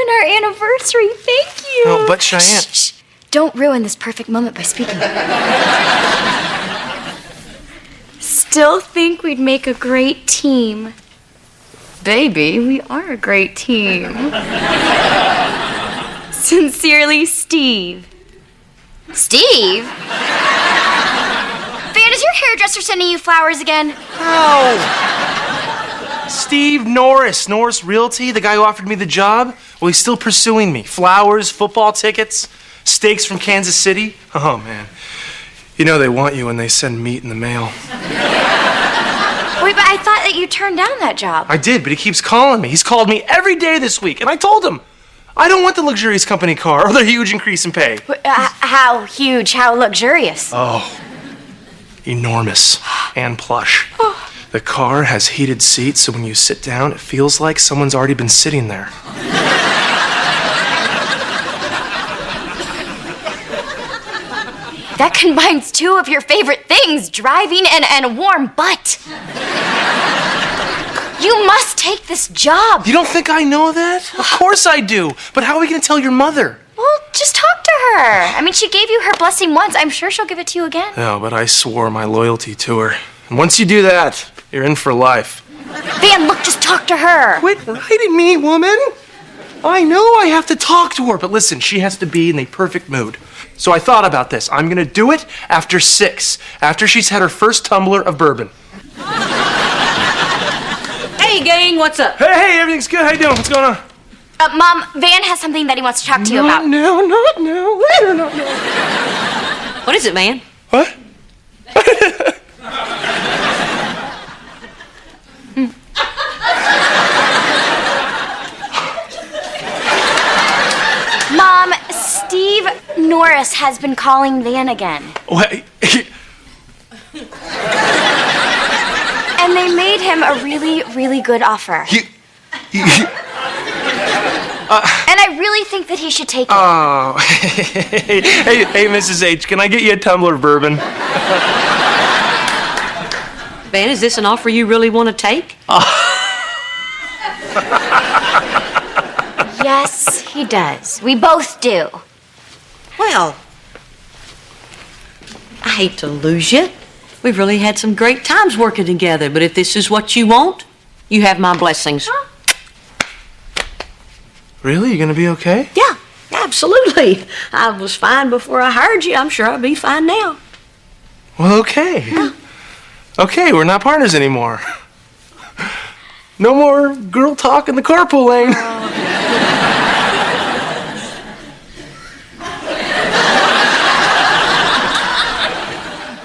our anniversary. Thank you. Oh, but Cheyenne... Shh. Don't ruin this perfect moment by speaking. Still think we'd make a great team. Baby, we are a great team. Sincerely, Steve. Steve? Van, is your hairdresser sending you flowers again? Oh! Steve Norris Realty, the guy who offered me the job. Well, he's still pursuing me. Flowers, football tickets, steaks from Kansas City. Oh, man. You know they want you when they send meat in the mail. Wait, but I thought that you turned down that job. I did, but he keeps calling me. He's called me every day this week, and I told him, I don't want the luxurious company car or the huge increase in pay. How huge, how luxurious? Oh, enormous and plush. The car has heated seats, so when you sit down, it feels like someone's already been sitting there. That combines two of your favorite things, driving and a warm butt. You must take this job. You don't think I know that? Of course I do. But how are we going to tell your mother? Well, just talk to her. I mean, she gave you her blessing once. I'm sure she'll give it to you again. No, but I swore my loyalty to her. And once you do that, you're in for life. Van, look, just talk to her. Quit writing me, woman. I know I have to talk to her, but listen, she has to be in the perfect mood. So I thought about this. I'm going to do it after 6, after she's had her first tumbler of bourbon. Hey, gang, what's up? Hey, everything's good. How you doing? What's going on? Mom, Van has something that he wants to talk to you about. No, not now. Later, not now. What is it, man? What? Mom, Steve Norris has been calling Van again. What? And they made him a really, really good offer. And I really think that he should take it. Oh. hey, Mrs. H, can I get you a tumbler of bourbon? Van, is this an offer you really want to take? Yes, he does. We both do. Well, I hate to lose you. We've really had some great times working together, but if this is what you want, you have my blessings. Really? You gonna be okay? Yeah, absolutely. I was fine before I hired you. I'm sure I'll be fine now. Well, okay. Yeah. Okay, we're not partners anymore. No more girl talk in the carpool lane.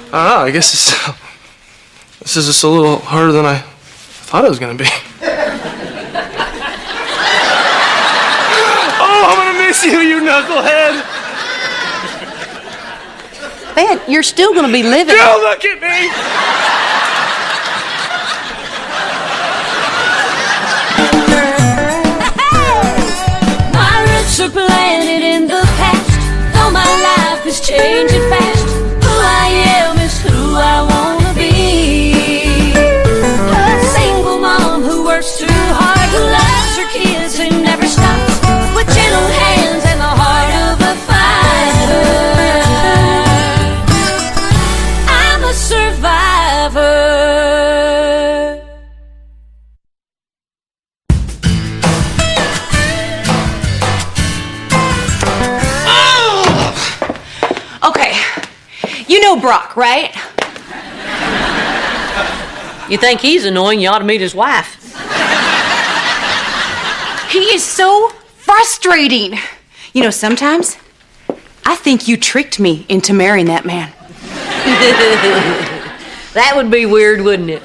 I don't know, I guess this is just a little harder than I thought it was gonna be. Oh, I'm gonna miss you, you knucklehead! Van, you're still gonna be living. Don't look at me! My roots are planted in the past, though my life is changing fast. Who I am is who I wanna be. A single mom who works too hard, who loves her kids and never stops, with gentle hands and the heart of a fighter. I'm a survivor. Okay, you know Brock, right? You think he's annoying, you ought to meet his wife. He is so frustrating. You know, sometimes I think you tricked me into marrying that man. That would be weird, wouldn't it?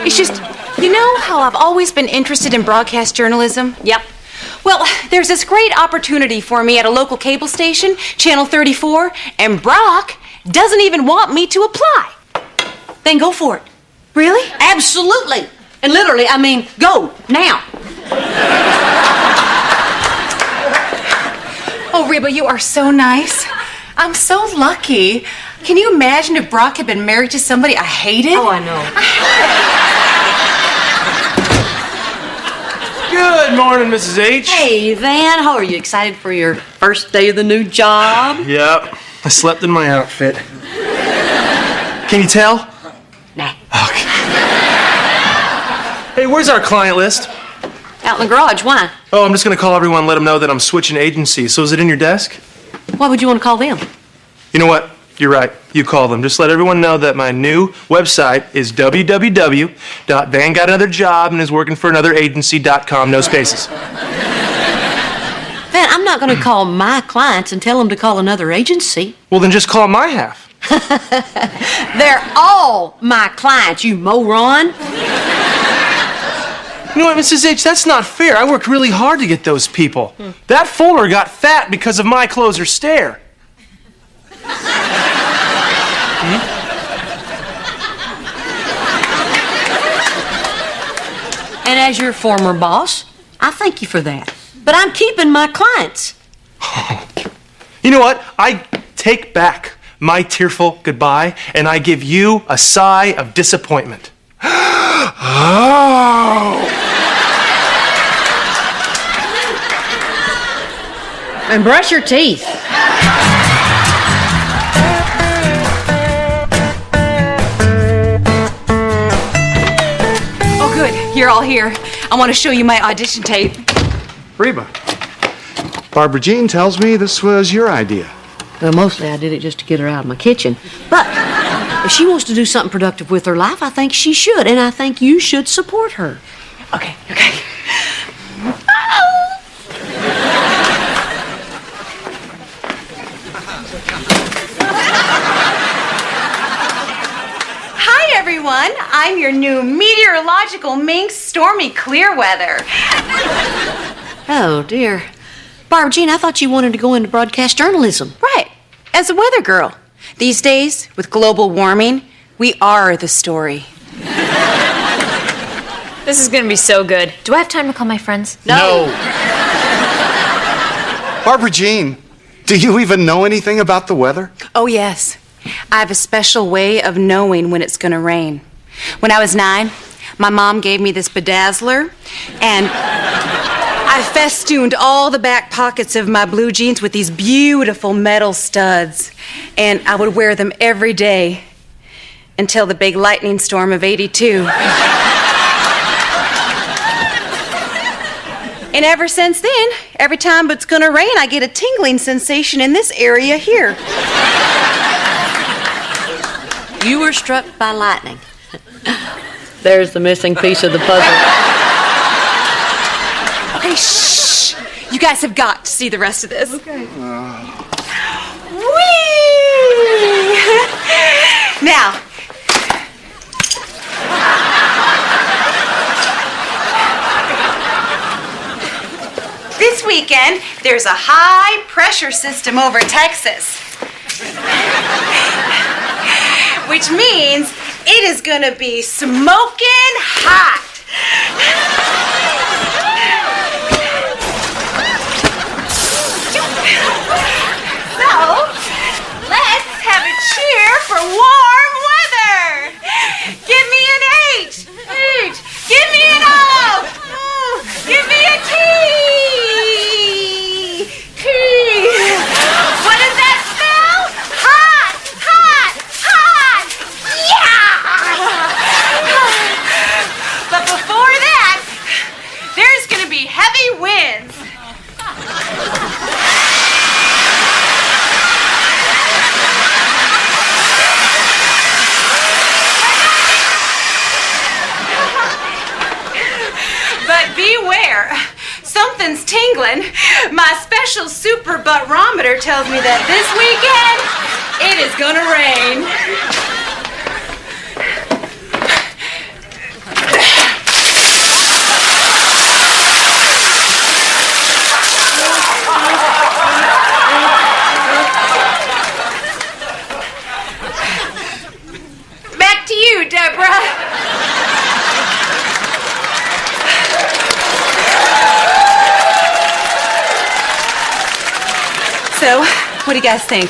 It's just, you know how I've always been interested in broadcast journalism? Yep. Well, there's this great opportunity for me at a local cable station, Channel 34, and Brock doesn't even want me to apply. Then go for it. Really? Absolutely. And literally, I mean, go, now. Oh, Reba, you are so nice. I'm so lucky. Can you imagine if Brock had been married to somebody I hated? Oh, I know. Good morning, Mrs. H. Hey, Van, how are you? Excited for your first day of the new job? Yep, I slept in my outfit. Can you tell? Nah. Okay. Hey, where's our client list? Out in the garage, why? Oh, I'm just gonna call everyone and let them know that I'm switching agencies. So is it in your desk? Why would you want to call them? You know what? You're right. You call them. Just let everyone know that my new website is www.vangotanothерjob and is working for another agency.com, no spaces. Van, I'm not going to call my clients and tell them to call another agency. Well, then just call my half. They're all my clients, you moron. You know what, Mrs. H, that's not fair. I worked really hard to get those people. That Fuller got fat because of my closer stare. And as your former boss, I thank you for that. But I'm keeping my clients. You know what? I take back my tearful goodbye and I give you a sigh of disappointment. Oh. And brush your teeth. Oh, good. You're all here. I want to show you my audition tape. Reba, Barbara Jean tells me this was your idea. Well, mostly I did it just to get her out of my kitchen. But if she wants to do something productive with her life, I think she should. And I think you should support her. Okay. Hi, everyone. I'm your new meteorological minx, Stormy Clearweather. Oh, dear. Barbara Jean, I thought you wanted to go into broadcast journalism. Right. As a weather girl. These days, with global warming, we are the story. This is gonna be so good. Do I have time to call my friends? No. Barbara Jean, do you even know anything about the weather? Oh, yes. I have a special way of knowing when it's going to rain. When I was 9, my mom gave me this bedazzler, and I festooned all the back pockets of my blue jeans with these beautiful metal studs, and I would wear them every day until the big lightning storm of '82. And ever since then, every time it's gonna rain, I get a tingling sensation in this area here. You were struck by lightning. There's the missing piece of the puzzle. Okay, shh. You guys have got to see the rest of this. Okay. Whee! Now, this weekend, there's a high pressure system over Texas. Which means it is gonna be smoking hot. So, let's have a cheer for warm weather. Give me an H. Give me an O. Give me a T. What does that spell? Hot, hot, hot. Yeah! But before that, there's gonna be heavy winds. But beware, something's tingling. My special super butt-rometer tells me that this weekend, it is gonna rain. Back to you, Deborah. So, what do you guys think?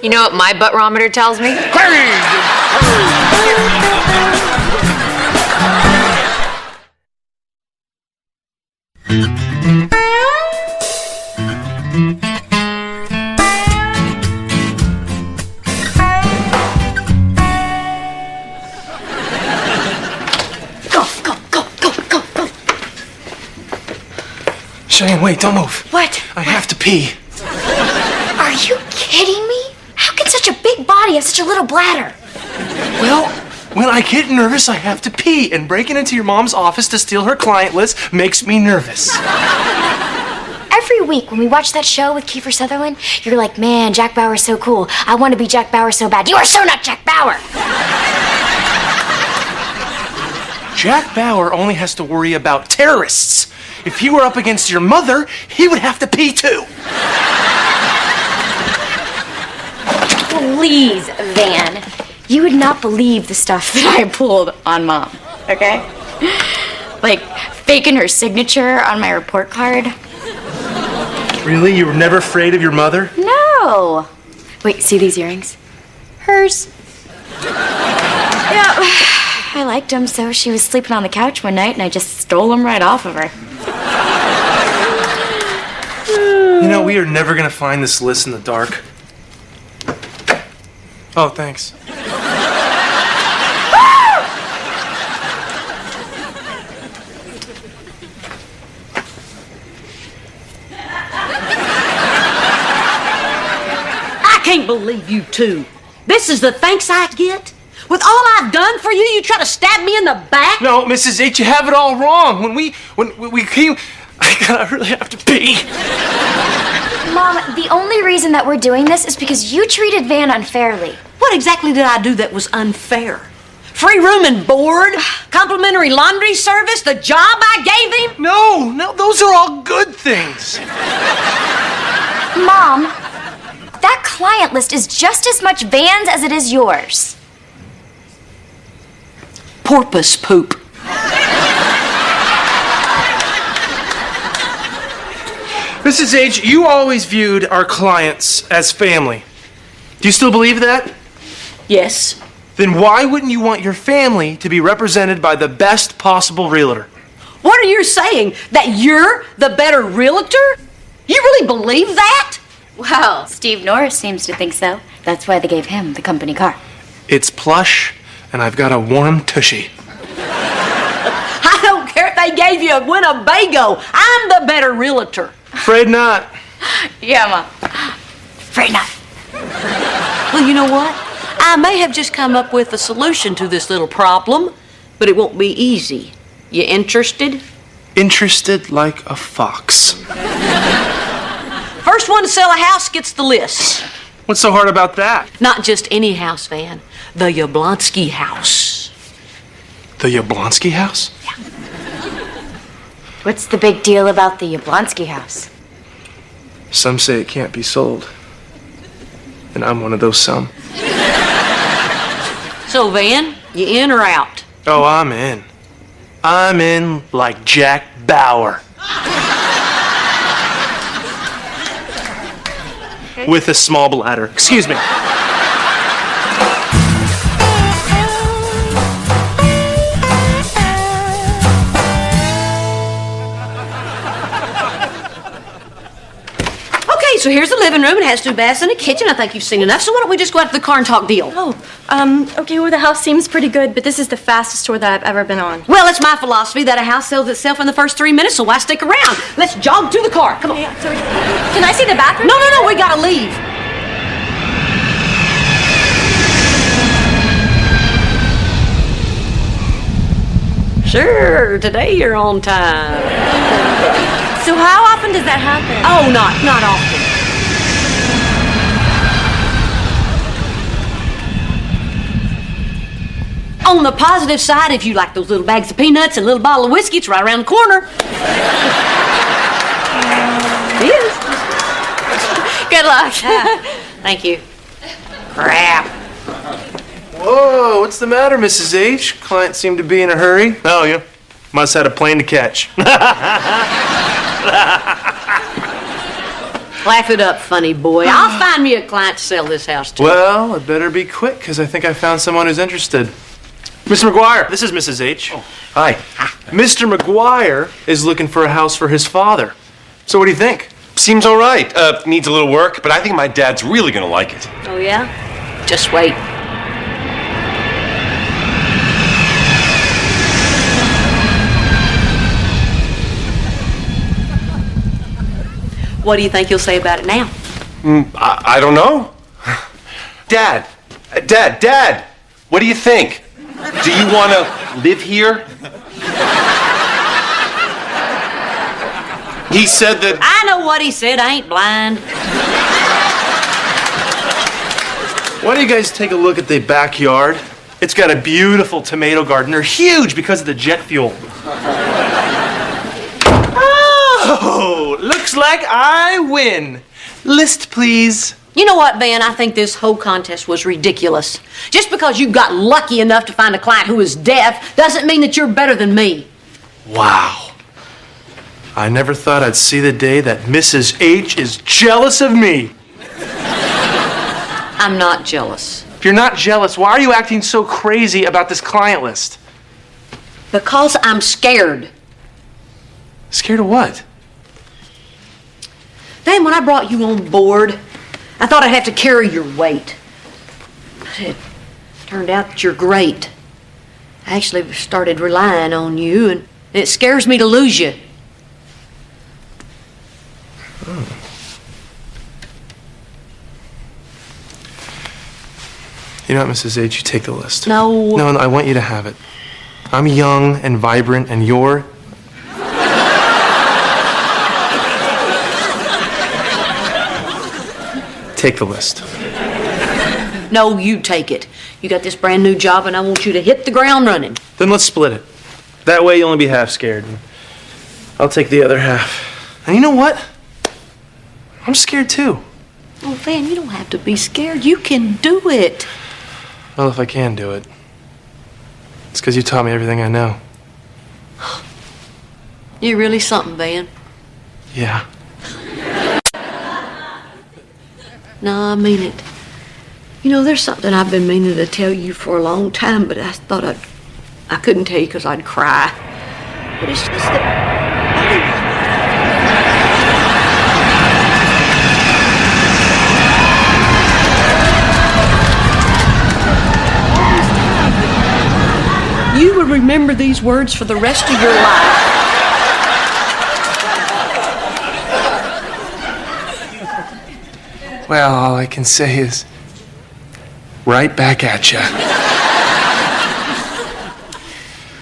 You know what my butt-rometer tells me? Cheyenne, wait, don't move. What? I have to pee. Are you kidding me? How can such a big body have such a little bladder? Well, when I get nervous, I have to pee, and breaking into your mom's office to steal her client list makes me nervous. Every week when we watch that show with Kiefer Sutherland, you're like, man, Jack Bauer's so cool. I want to be Jack Bauer so bad. You are so not Jack Bauer. Jack Bauer only has to worry about terrorists. If he were up against your mother, he would have to pee too. Please, Van. You would not believe the stuff that I pulled on Mom, okay? Like faking her signature on my report card. Really? You were never afraid of your mother? No. Wait, see these earrings? Hers. Yeah, I liked them, so she was sleeping on the couch one night, and I just stole them right off of her. You know, we are never gonna find this list in the dark. Oh, thanks. I can't believe you two. This is the thanks I get? With all I've done for you, you try to stab me in the back? No, Mrs. H, you have it all wrong. When we came, I really have to pee. Mom, the only reason that we're doing this is because you treated Van unfairly. What exactly did I do that was unfair? Free room and board? Complimentary laundry service? The job I gave him? No, those are all good things. Mom, that client list is just as much Van's as it is yours. Porpoise poop. Mrs. H, you always viewed our clients as family. Do you still believe that? Yes. Then why wouldn't you want your family to be represented by the best possible realtor? What are you saying? That you're the better realtor? You really believe that? Well, Steve Norris seems to think so. That's why they gave him the company car. It's plush, and I've got a warm tushy. I don't care if they gave you a Winnebago. I'm the better realtor. Afraid not. Yeah, Mom. Afraid not. Well, you know what? I may have just come up with a solution to this little problem, but it won't be easy. You interested? Interested like a fox. First one to sell a house gets the list. What's so hard about that? Not just any house, Van. The Yablonsky house. The Yablonsky house? What's the big deal about the Yablonsky house? Some say it can't be sold. And I'm one of those some. So, Van, you in or out? Oh, I'm in. I'm in like Jack Bauer. With a small bladder. Excuse me. Okay, so here's the living room. It has 2 baths and a kitchen. I think you've seen enough. So why don't we just go out to the car and talk deal? Okay, well, the house seems pretty good, but this is the fastest tour that I've ever been on. Well, it's my philosophy that a house sells itself in the first 3 minutes, so why stick around? Let's jog to the car. Come on. Can I see the bathroom? No, we gotta leave. Sure, today you're on time. So how often does that happen? Oh, not often. On the positive side, if you like those little bags of peanuts and a little bottle of whiskey, it's right around the corner. It is. Good luck. Thank you. Crap. Whoa, what's the matter, Mrs. H? Client seemed to be in a hurry. Oh, yeah. Must have had a plane to catch. Laugh it up, funny boy. I'll find me a client to sell this house to. Well, it better be quick, because I think I found someone who's interested. Mr. McGuire, this is Mrs. H. Oh, hi. Mr. McGuire is looking for a house for his father. So what do you think? Seems all right. Needs a little work, but I think my dad's really gonna like it. Oh, yeah? Just wait. What do you think he'll say about it now? I don't know. Dad, what do you think? Do you want to live here? He said that... I know what he said. I ain't blind. Why don't you guys take a look at the backyard? It's got a beautiful tomato garden. They're huge because of the jet fuel. Oh, looks like I win. List, please. You know what, Ben? I think this whole contest was ridiculous. Just because you got lucky enough to find a client who is deaf doesn't mean that you're better than me. Wow. I never thought I'd see the day that Mrs. H is jealous of me. I'm not jealous. If you're not jealous, why are you acting so crazy about this client list? Because I'm scared. Scared of what? Dan, when I brought you on board, I thought I'd have to carry your weight. But it turned out that you're great. I actually started relying on you, and it scares me to lose you. You know what, Mrs. H, you take the list. No. No, I want you to have it. I'm young and vibrant, and you're... Take the list. No, you take it. You got this brand new job, and I want you to hit the ground running. Then let's split it. That way you'll only be half scared. I'll take the other half. And you know what? I'm scared too. Oh, Van, you don't have to be scared. You can do it. Well, if I can do it, it's because you taught me everything I know. You're really something, Van. Yeah. No, I mean it. You know, there's something I've been meaning to tell you for a long time, but I thought I couldn't tell you because I'd cry. But it's just that... You will remember these words for the rest of your life. Well, all I can say is, right back at ya.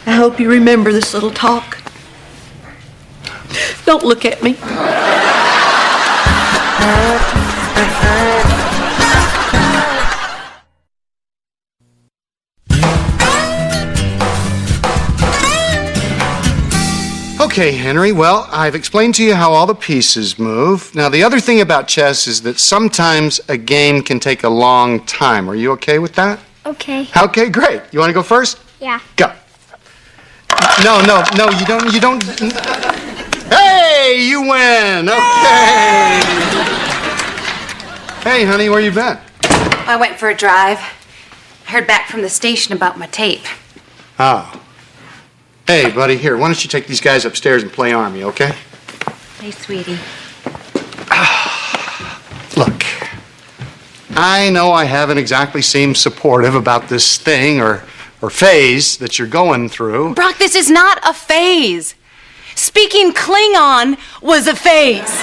I hope you remember this little talk. Don't look at me. Okay, Henry, well, I've explained to you how all the pieces move. Now, the other thing about chess is that sometimes a game can take a long time. Are you okay with that? Okay. Okay, great. You want to go first? Yeah. Go. No, you don't. Hey, you win. Okay. Hey, honey, where you been? I went for a drive. I heard back from the station about my tape. Oh. Hey, buddy, here, why don't you take these guys upstairs and play Army, okay? Hey, sweetie. Look, I know I haven't exactly seemed supportive about this thing or phase that you're going through. Brock, this is not a phase. Speaking Klingon was a phase.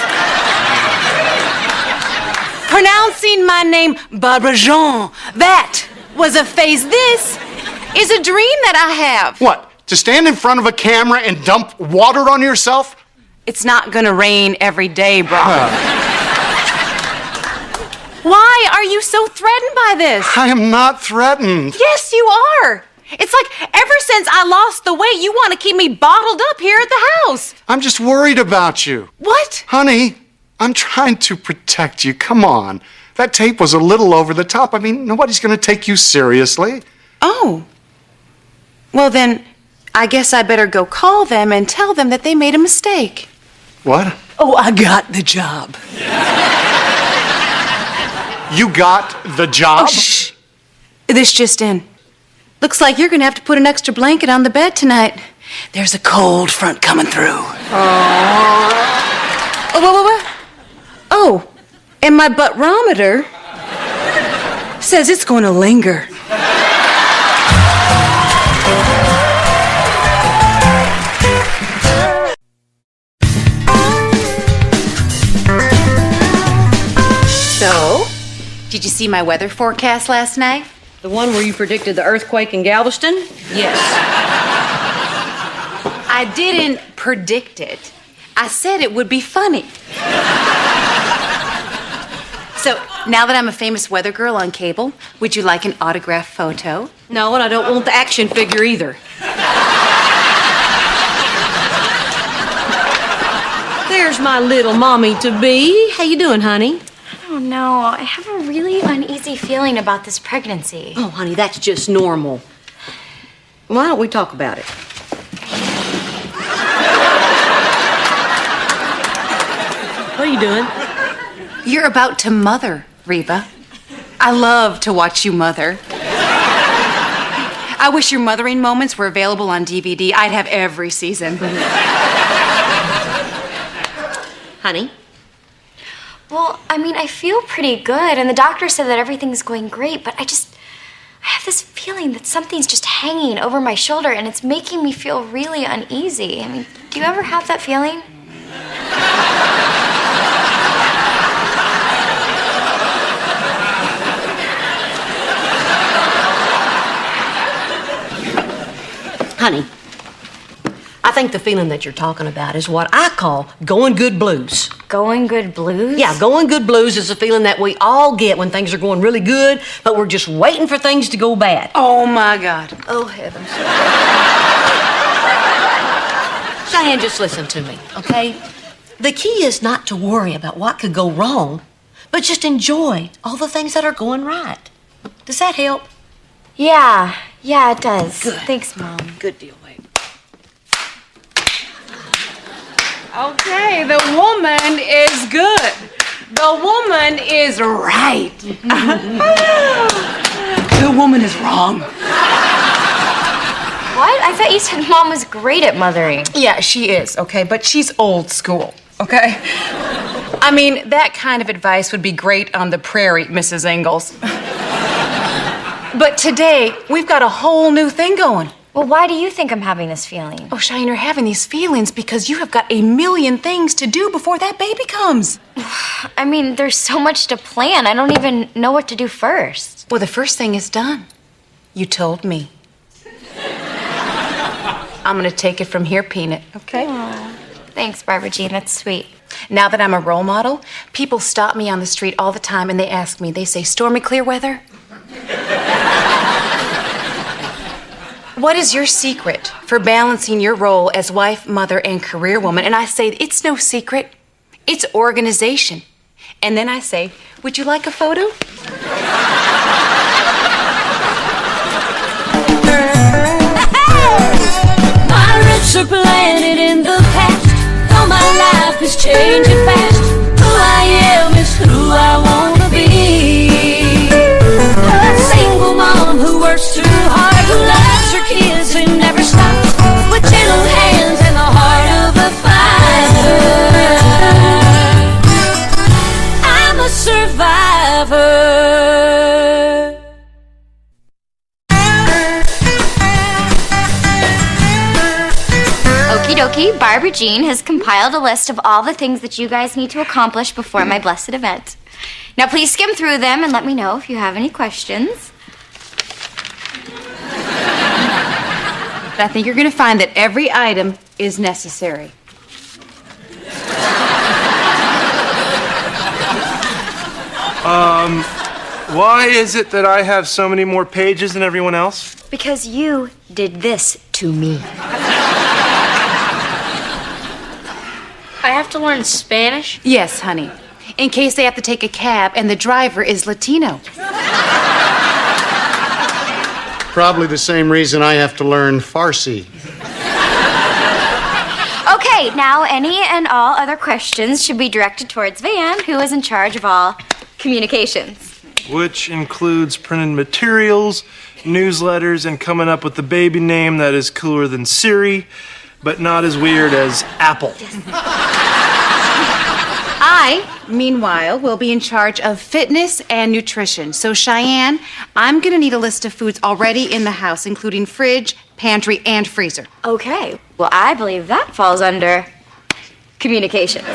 Pronouncing my name Barbara Jean, that was a phase. This is a dream that I have. What? To stand in front of a camera and dump water on yourself? It's not gonna rain every day, Brock. Why are you so threatened by this? I am not threatened. Yes, you are. It's like ever since I lost the weight, you want to keep me bottled up here at the house. I'm just worried about you. What? Honey, I'm trying to protect you. Come on. That tape was a little over the top. I mean, nobody's going to take you seriously. Oh. Well, then, I guess I better go call them and tell them that they made a mistake. What? Oh, I got the job. You got the job? Oh, shh. This just in. Looks like you're gonna have to put an extra blanket on the bed tonight. There's a cold front coming through. Oh, what? Oh, and my butt-rometer says it's going to linger. So, did you see my weather forecast last night? The one where you predicted the earthquake in Galveston? Yes. I didn't predict it. I said it would be funny. So, now that I'm a famous weather girl on cable, would you like an autographed photo? No, and I don't want the action figure either. There's my little mommy-to-be. How you doing, honey? I don't know. I have a really uneasy feeling about this pregnancy. Oh, honey, that's just normal. Why don't we talk about it? What are you doing? You're about to mother, Reba. I love to watch you mother. I wish your mothering moments were available on DVD. I'd have every season. Honey? Well, I mean, I feel pretty good, and the doctor said that everything's going great, but I have this feeling that something's just hanging over my shoulder, and it's making me feel really uneasy. I mean, do you ever have that feeling? Honey, I think the feeling that you're talking about is what I call going good blues. Going good blues? Yeah, going good blues is a feeling that we all get when things are going really good, but we're just waiting for things to go bad. Oh, my God. Oh, heavens. Cheyenne, just listen to me, okay? The key is not to worry about what could go wrong, but just enjoy all the things that are going right. Does that help? Yeah, it does. Good. Thanks, Mom. Good deal, babe. Okay, the woman is good. The woman is right. The woman is wrong. What? I thought you said Mom was great at mothering. Yeah, she is, okay, but she's old school, okay? I mean, that kind of advice would be great on the prairie, Mrs. Ingalls. But today, we've got a whole new thing going. Well, why do you think I'm having this feeling? Oh, Cheyenne, you're having these feelings because you have got a million things to do before that baby comes. I mean, there's so much to plan. I don't even know what to do first. Well, the first thing is done. You told me. I'm gonna take it from here, Peanut, okay? Aww. Thanks, Barbara Jean. That's sweet. Now that I'm a role model, people stop me on the street all the time and they ask me, they say, "Stormy Clearweather, what is your secret for balancing your role as wife, mother, and career woman?" And I say, it's no secret. It's organization. And then I say, would you like a photo? My roots are planted in the past, though my life is changing fast. Who I am is who I wanna be. A single mom who works too hard, who loves her kids and never stops, with gentle hands and the heart of a fighter. I'm a survivor. Okie dokie, Barbara Jean has compiled a list of all the things that you guys need to accomplish before my blessed event. Now please skim through them and let me know if you have any questions. I think you're gonna find that every item is necessary. Why is it that I have so many more pages than everyone else? Because you did this to me. I have to learn Spanish? Yes, honey. In case they have to take a cab and the driver is Latino. Probably the same reason I have to learn Farsi. Okay, now any and all other questions should be directed towards Van, who is in charge of all communications. which includes printed materials, newsletters, and coming up with the baby name that is cooler than Siri, but not as weird as Apple. I, meanwhile, will be in charge of fitness and nutrition. So, Cheyenne, I'm gonna need a list of foods already in the house, including fridge, pantry, and freezer. Okay. Well, I believe that falls under communications.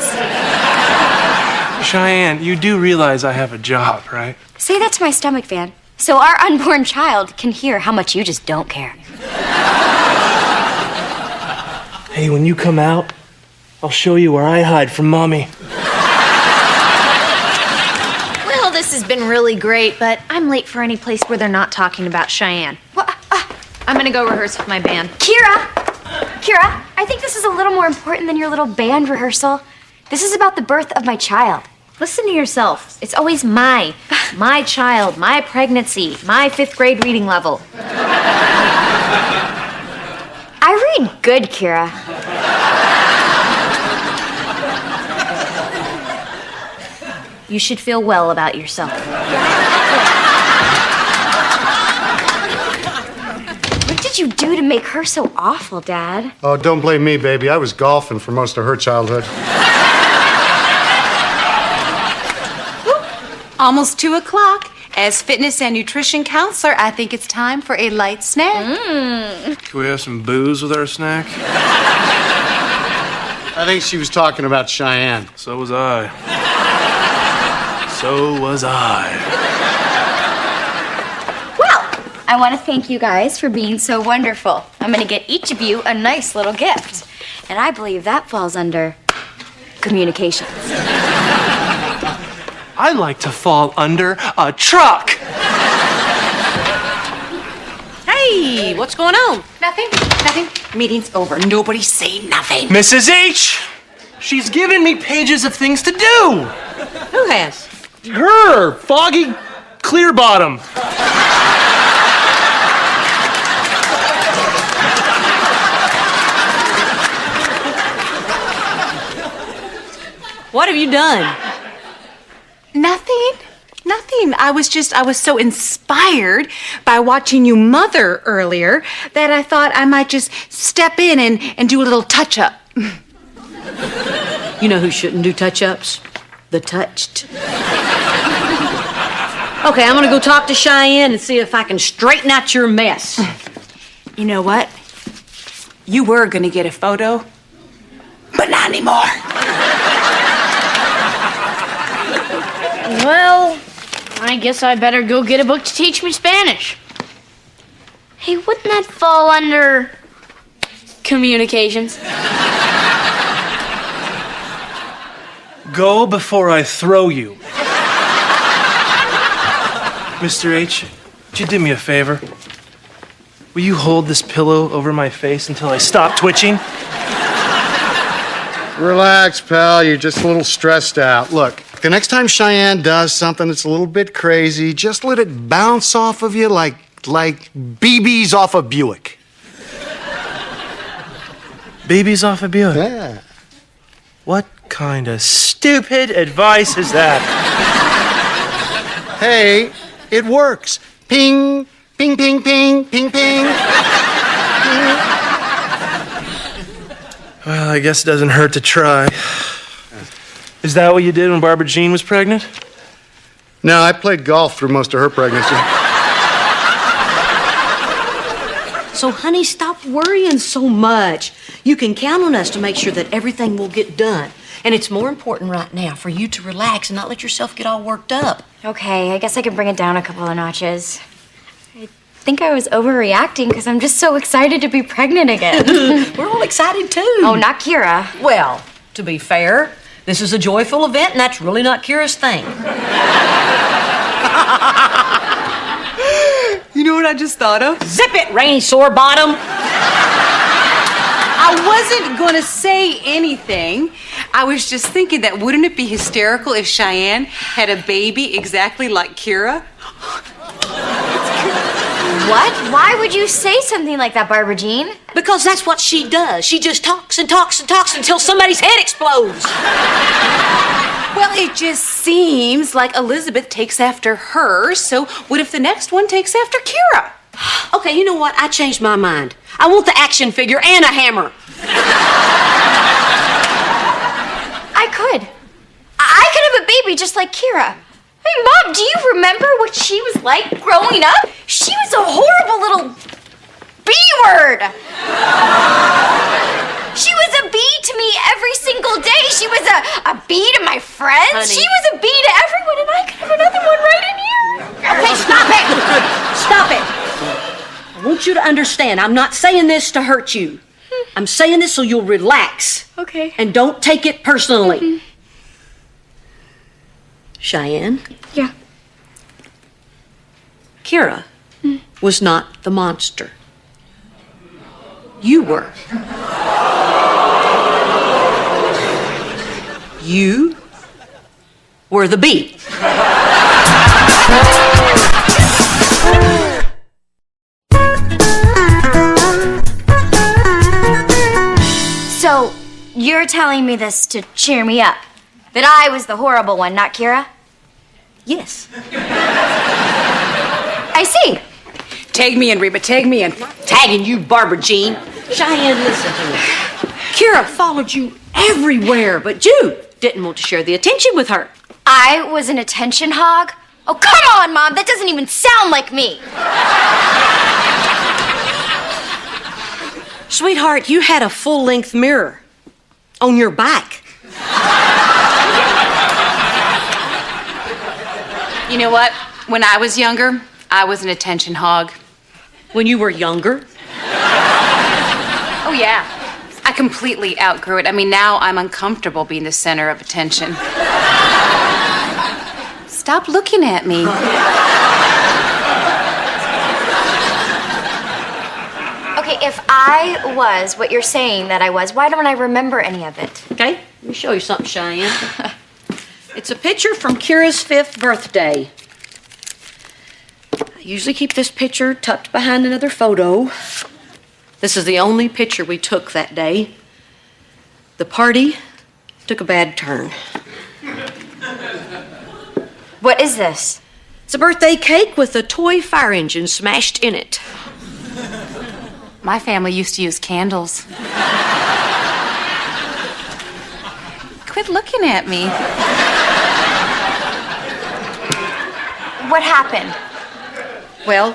Cheyenne, you do realize I have a job, right? Say that to my stomach, Van. So our unborn child can hear how much you just don't care. Hey, when you come out, I'll show you where I hide from Mommy. Well, this has been really great, but I'm late for any place where they're not talking about Cheyenne. What? I'm gonna go rehearse with my band. Kira, I think this is a little more important than your little band rehearsal. This is about the birth of my child. Listen to yourself. It's always my child, my pregnancy, my 5th grade reading level. I read good, Kira. You should feel well about yourself. What did you do to make her so awful, Dad? Oh, don't blame me, baby. I was golfing for most of her childhood. Almost 2 o'clock. As fitness and nutrition counselor, I think it's time for a light snack. Can we have some booze with our snack? I think she was talking about Cheyenne. So was I. So was I. Well, I want to thank you guys for being so wonderful. I'm going to get each of you a nice little gift. And I believe that falls under communications. I'd like to fall under a truck. Hey, what's going on? Nothing. Meeting's over. Nobody say nothing. Mrs. H! She's given me pages of things to do. Who has? Her, Foggy Clearbottom. What have you done? Nothing. I was so inspired by watching you mother earlier that I thought I might just step in and do a little touch-up. You know who shouldn't do touch-ups? The touched. Okay, I'm gonna go talk to Cheyenne and see if I can straighten out your mess. You know what? You were gonna get a photo, but not anymore. Well, I guess I better go get a book to teach me Spanish. Hey, wouldn't that fall under communications? Go before I throw you. Mr. H, would you do me a favor? Will you hold this pillow over my face until I stop twitching? Relax, pal. You're just a little stressed out. Look, the next time Cheyenne does something that's a little bit crazy, just let it bounce off of you like BBs off a Buick. Babies off a Buick? Yeah. What kind of stupid advice is that? Hey, it works. Ping, ping, ping, ping, ping, ping. Well, I guess it doesn't hurt to try. Is that what you did when Barbara Jean was pregnant? No, I played golf through most of her pregnancy. So, honey, stop worrying so much. You can count on us to make sure that everything will get done. And it's more important right now for you to relax and not let yourself get all worked up. Okay, I guess I can bring it down a couple of notches. I think I was overreacting because I'm just so excited to be pregnant again. We're all excited, too. Oh, not Kira. Well, to be fair, this is a joyful event, and that's really not Kira's thing. You know what I just thought of? Zip it, rainy sore bottom. I wasn't going to say anything. I was just thinking that wouldn't it be hysterical if Cheyenne had a baby exactly like Kira? What? Why would you say something like that, Barbara Jean? Because that's what she does. She just talks and talks and talks until somebody's head explodes. Well, it just seems like Elizabeth takes after her, so what if the next one takes after Kira? Okay, you know what? I changed my mind. I want the action figure and a hammer. I could have a baby just like Kira. Hey, Mom, do you remember what she was like growing up? She was a horrible little B-word. She was a B to me every single day. She was a B to my friends. Honey. She was a B to everyone, and I could have another one right in here. Okay, stop it! Stop it! I want you to understand, I'm not saying this to hurt you. I'm saying this so you'll relax. Okay. And don't take it personally. Cheyenne? Yeah. Kira was not the monster. You were. You were the bee. So, you're telling me this to cheer me up? That I was the horrible one, not Kira? Yes. I see. Tag me in, Reba, tag me in. Tagging you, Barbara Jean. Cheyenne, listen to me. Kira followed you everywhere, but you didn't want to share the attention with her. I was an attention hog? Oh, come on, Mom. That doesn't even sound like me. Sweetheart, you had a full-length mirror on your back. You know what? When I was younger, I was an attention hog. When you were younger? Oh, yeah. I completely outgrew it. I mean, now I'm uncomfortable being the center of attention. Stop looking at me. Okay, if I was what you're saying that I was, why don't I remember any of it? Okay, let me show you something, Cheyenne. It's a picture from Kira's 5th birthday. I usually keep this picture tucked behind another photo. This is the only picture we took that day. The party took a bad turn. What is this? It's a birthday cake with a toy fire engine smashed in it. My family used to use candles. Quit looking at me. What happened? Well,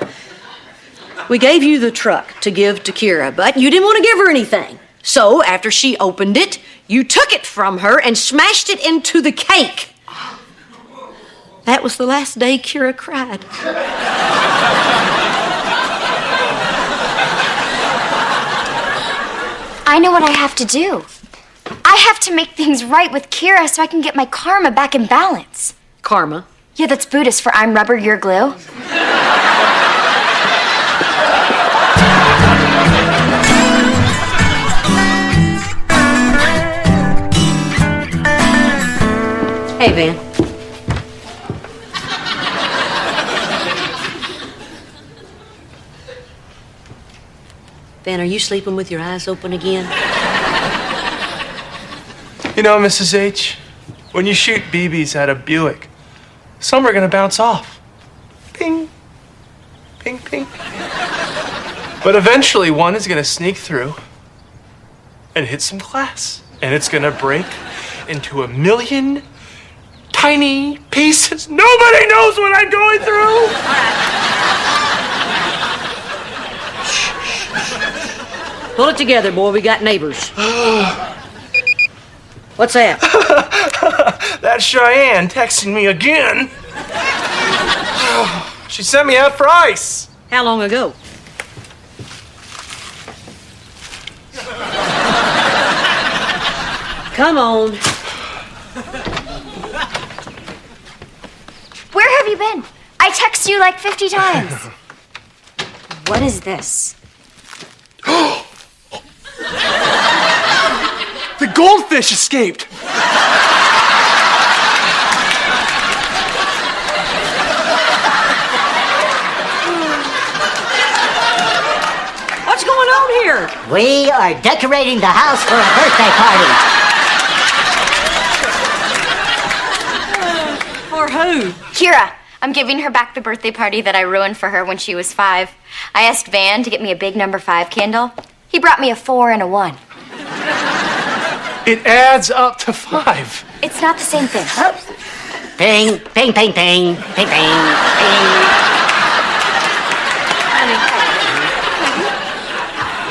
we gave you the truck to give to Kira, but you didn't want to give her anything. So, after she opened it, you took it from her and smashed it into the cake. That was the last day Kira cried. I know what I have to do. I have to make things right with Kira so I can get my karma back in balance. Karma? Yeah, that's Buddhist for I'm rubber, you're glue. Hey, Van. Van, are you sleeping with your eyes open again? You know, Mrs. H, when you shoot BBs at a Buick, some are gonna bounce off. Ping, ping, ping. But eventually one is gonna sneak through and hit some glass. And it's gonna break into a million tiny pieces. Nobody knows what I'm going through. Pull it together, boy. We got neighbors. What's that? That's Cheyenne texting me again. She sent me out for ice. How long ago? Come on. Where have you been? I text you like 50 times. What is this? The goldfish escaped. What's going on here? We are decorating the house for a birthday party. For who? Kira. I'm giving her back the birthday party that I ruined for her when she was 5. I asked Van to get me a big number 5 candle. He brought me a 4 and a 1. It adds up to 5. It's not the same thing. Ping, ping, ping, ping, ping, ping, ping.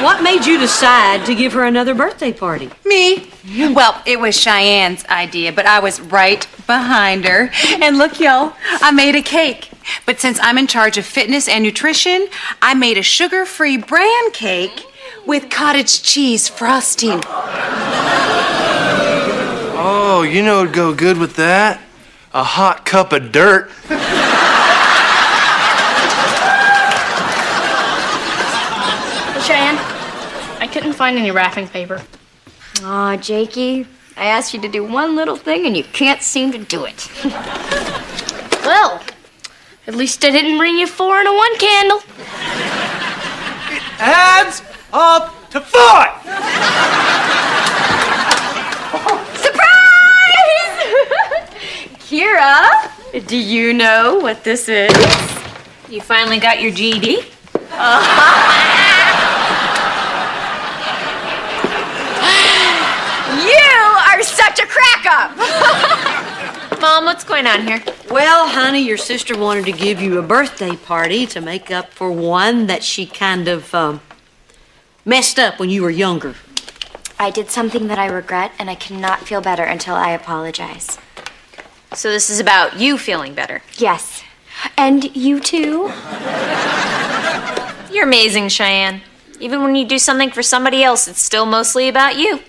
What made you decide to give her another birthday party? Me? Well, it was Cheyenne's idea, but I was right behind her. And look, y'all, I made a cake. But since I'm in charge of fitness and nutrition, I made a sugar-free bran cake with cottage cheese frosting. Oh, you know what'd go good with that? A hot cup of dirt. Cheyenne, I couldn't find any wrapping paper. Aw, Jakey, I asked you to do one little thing and you can't seem to do it. Well, at least I didn't bring you 4 and a 1 candle. Adds up to 5. Surprise! Kira, do you know what this is? You finally got your GED? You are such a crack-up! Mom, what's going on here? Well, honey, your sister wanted to give you a birthday party to make up for one that she kind of, messed up when you were younger. I did something that I regret, and I cannot feel better until I apologize. So this is about you feeling better. Yes. And you too? You're amazing, Cheyenne. Even when you do something for somebody else, it's still mostly about you.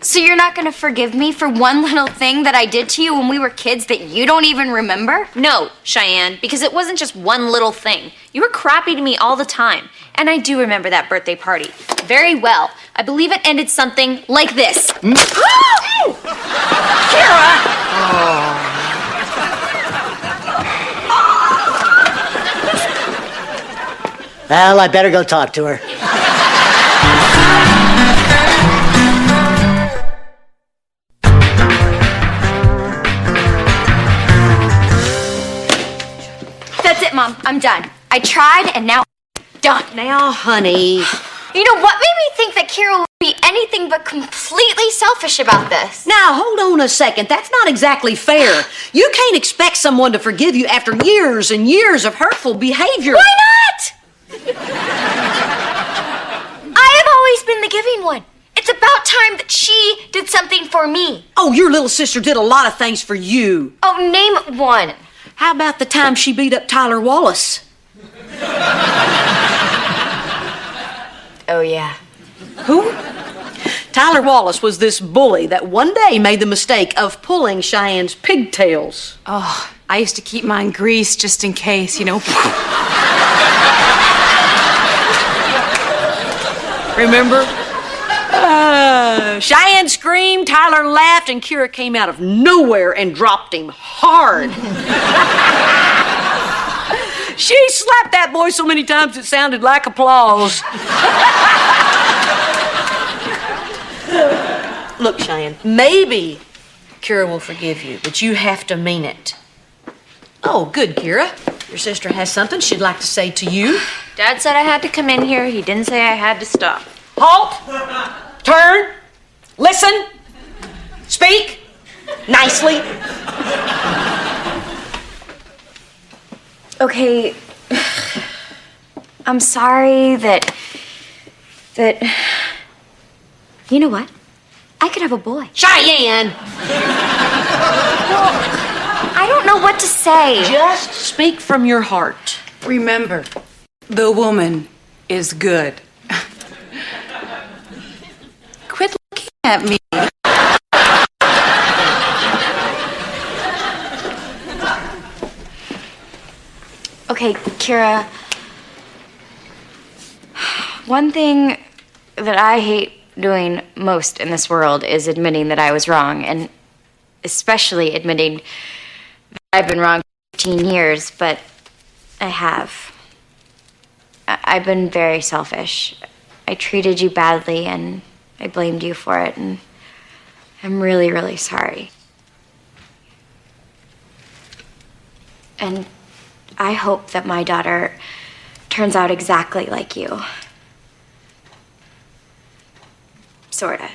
So you're not gonna forgive me for one little thing that I did to you when we were kids that you don't even remember? No, Cheyenne, because it wasn't just one little thing. You were crappy to me all the time. And I do remember that birthday party very well. I believe it ended something like this. Kira! Well, I better go talk to her. That's it, Mom. I'm done. I tried, and now done. Now, honey. You know what made me think that Kira would be anything but completely selfish about this? Now, hold on a second. That's not exactly fair. You can't expect someone to forgive you after years and years of hurtful behavior. Why not? I have always been the giving one. It's about time that she did something for me. Oh, your little sister did a lot of things for you. Oh, name one. How about the time she beat up Tyler Wallace? Oh, yeah. Who? Tyler Wallace was this bully that one day made the mistake of pulling Cheyenne's pigtails. Oh, I used to keep mine greased just in case, you know. Remember? Cheyenne screamed, Tyler laughed, and Kira came out of nowhere and dropped him hard. She slapped that boy so many times it sounded like applause. Look, Cheyenne, maybe Kira will forgive you, but you have to mean it. Oh, good, Kira. Your sister has something she'd like to say to you. Dad said I had to come in here. He didn't say I had to stop. Halt! Turn! Listen! Speak! Nicely! Okay. I'm sorry that... You know what? I could have a boy. Cheyenne! I don't know what to say. Just speak from your heart. Remember, the woman is good. Quit looking at me. Okay, Kira. One thing that I hate doing most in this world is admitting that I was wrong, and especially admitting that I've been wrong for 15 years, but I have. I've been very selfish. I treated you badly, and I blamed you for it, and I'm really, really sorry. And I hope that my daughter turns out exactly like you. Sorta.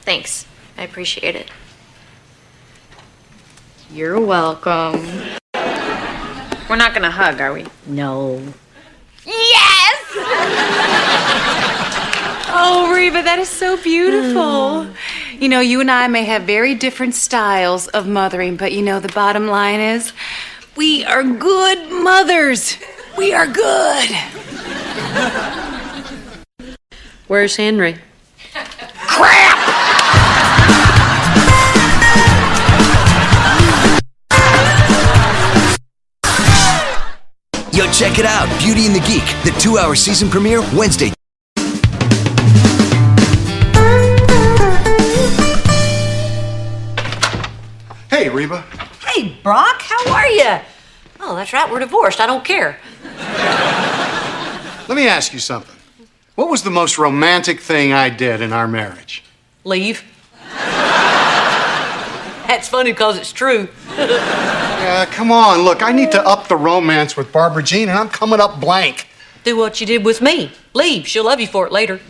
Thanks. I appreciate it. You're welcome. We're not gonna hug, are we? No. Yes! Oh, Reba, that is so beautiful. You know, you and I may have very different styles of mothering, but you know, the bottom line is we are good mothers. We are good. Where's Henry? Yo, check it out. Beauty and the Geek, the 2-hour season premiere Wednesday. Hey, Reba. Hey, Brock, how are you? Oh, that's right, we're divorced. I don't care. Let me ask you something. What was the most romantic thing I did in our marriage? Leave. That's funny because it's true. Yeah, come on. Look, I need to up the romance with Barbara Jean, and I'm coming up blank. Do what you did with me. Leave. She'll love you for it later.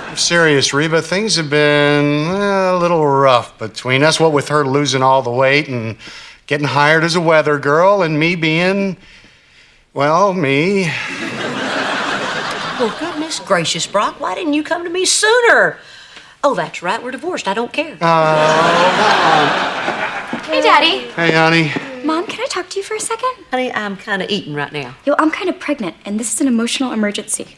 I'm serious, Reba. Things have been a little rough between us. What with her losing all the weight and getting hired as a weather girl, and me being, well, me. Well, goodness gracious, Brock, why didn't you come to me sooner? Oh, that's right, we're divorced. I don't care. Hey, Daddy. Hey, honey. Mom, can I talk to you for a second? Honey, I'm kind of eating right now. Yo, I'm kind of pregnant, and this is an emotional emergency.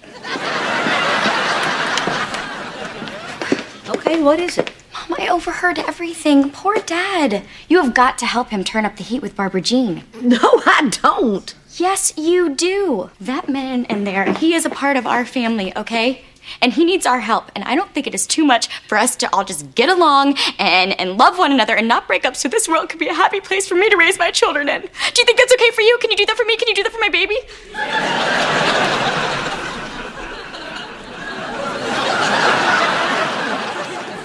Okay, what is it? Mom, I overheard everything. Poor Dad. You have got to help him turn up the heat with Barbara Jean. No, I don't. Yes, you do. That man in there, he is a part of our family, okay? And he needs our help. And I don't think it is too much for us to all just get along and love one another and not break up so this world could be a happy place for me to raise my children in. Do you think that's okay for you? Can you do that for me? Can you do that for my baby?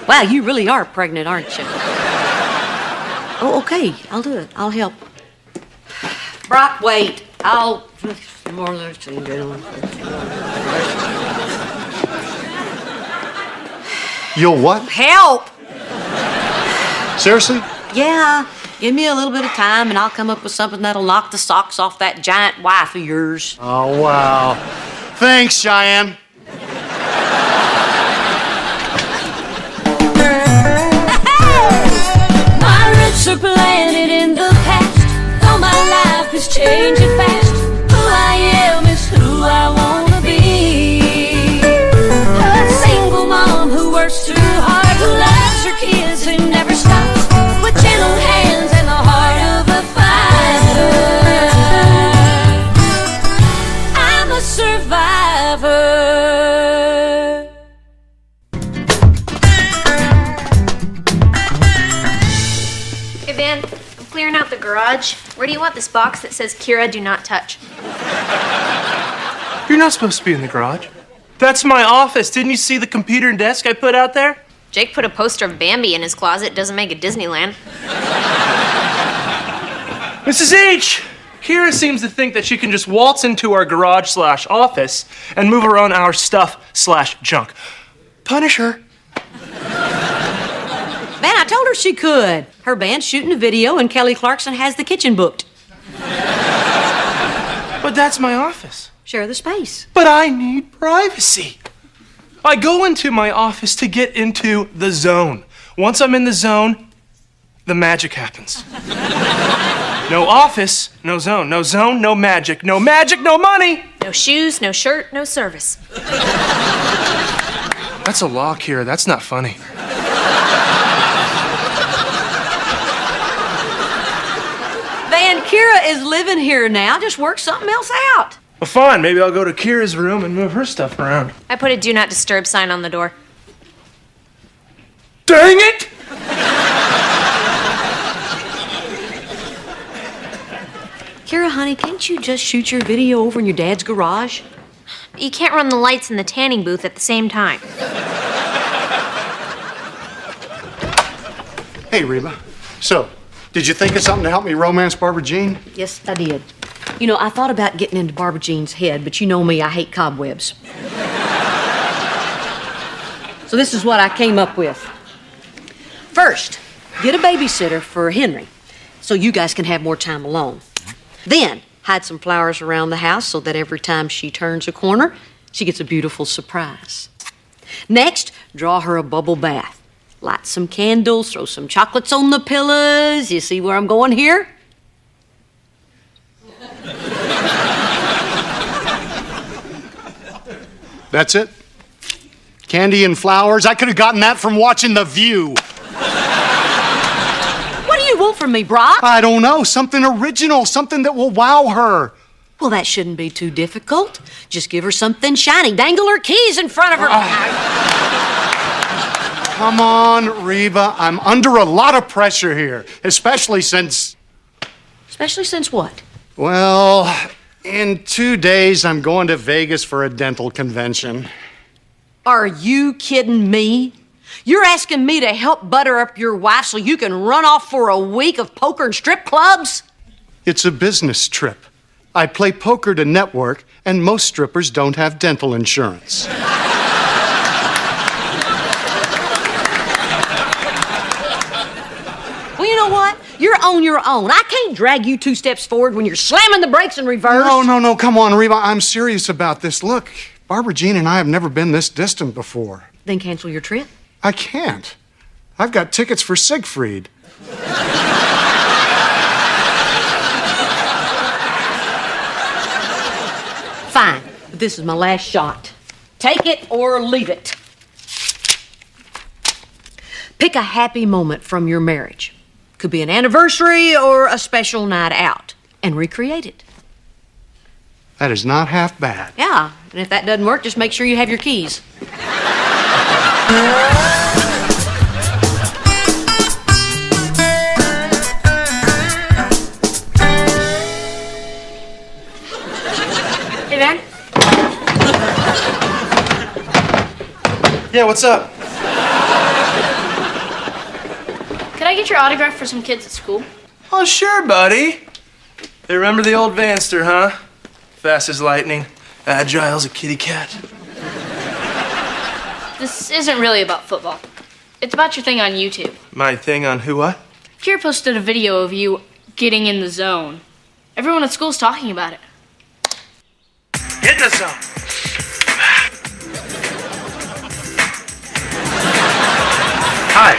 Wow, you really are pregnant, aren't you? Oh, okay, I'll do it. I'll help. Brock, wait. I'll... You'll what? Help! Seriously? Yeah, give me a little bit of time and I'll come up with something that'll knock the socks off that giant wife of yours. Oh, wow. Thanks, Cheyenne. My roots are planted in the past, though my life is changing fast. Who I am is who I wanna be. A single mom who works too hard, who loves her kids and never stops, with gentle hands and the heart of a fighter. I'm a survivor. Hey, Van, I'm clearing out the garage. Where do you want this box that says Kira, do not touch? You're not supposed to be in the garage. That's my office. Didn't you see the computer and desk I put out there? Jake put a poster of Bambi in his closet. Doesn't make it Disneyland. Mrs. H! Kira seems to think that she can just waltz into our garage/office and move around our stuff/junk. Punish her. Man, I told her she could. Her band's shooting a video and Kelly Clarkson has the kitchen booked. But that's my office. Share the space. But I need privacy. I go into my office to get into the zone. Once I'm in the zone, the magic happens. No office, no zone. No zone, no magic. No magic, no money. No shoes, no shirt, no service. That's a law, Kira. That's not funny. Van, Kira is living here now. Just work something else out. Well, fine. Maybe I'll go to Kira's room and move her stuff around. I put a do not disturb sign on the door. Dang it! Kira, honey, can't you just shoot your video over in your dad's garage? You can't run the lights in the tanning booth at the same time. Hey, Reba. So, did you think of something to help me romance Barbara Jean? Yes, I did. You know, I thought about getting into Barbara Jean's head, but you know me, I hate cobwebs. So this is what I came up with. First, get a babysitter for Henry, so you guys can have more time alone. Then, hide some flowers around the house so that every time she turns a corner, she gets a beautiful surprise. Next, draw her a bubble bath. Light some candles, throw some chocolates on the pillows. You see where I'm going here? That's it? Candy and flowers? I could have gotten that from watching The View. What do you want from me, Brock? I don't know. Something original. Something that will wow her. Well, that shouldn't be too difficult. Just give her something shiny. Dangle her keys in front of her. Come on, Reba. I'm under a lot of pressure here, especially since... Especially since what? Well, in 2 days, I'm going to Vegas for a dental convention. Are you kidding me? You're asking me to help butter up your wife so you can run off for a week of poker and strip clubs? It's a business trip. I play poker to network, and most strippers don't have dental insurance. Well, you know what? You're on your own. I can't drag you 2 steps forward when you're slamming the brakes in reverse. No, come on, Reba. I'm serious about this. Look, Barbara Jean and I have never been this distant before. Then cancel your trip. I can't. I've got tickets for Siegfried. Fine, but this is my last shot. Take it or leave it. Pick a happy moment from your marriage. Could be an anniversary or a special night out, and recreate it. That is not half bad. Yeah, and if that doesn't work, just make sure you have your keys. Hey, man. Yeah, what's up? Could I get your autograph for some kids at school? Oh, sure, buddy. Hey, remember the old Vanster, huh? Fast as lightning, agile as a kitty cat. This isn't really about football. It's about your thing on YouTube. My thing on who what? Kira posted a video of you getting in the zone. Everyone at school's talking about it. Get in the zone. Hi,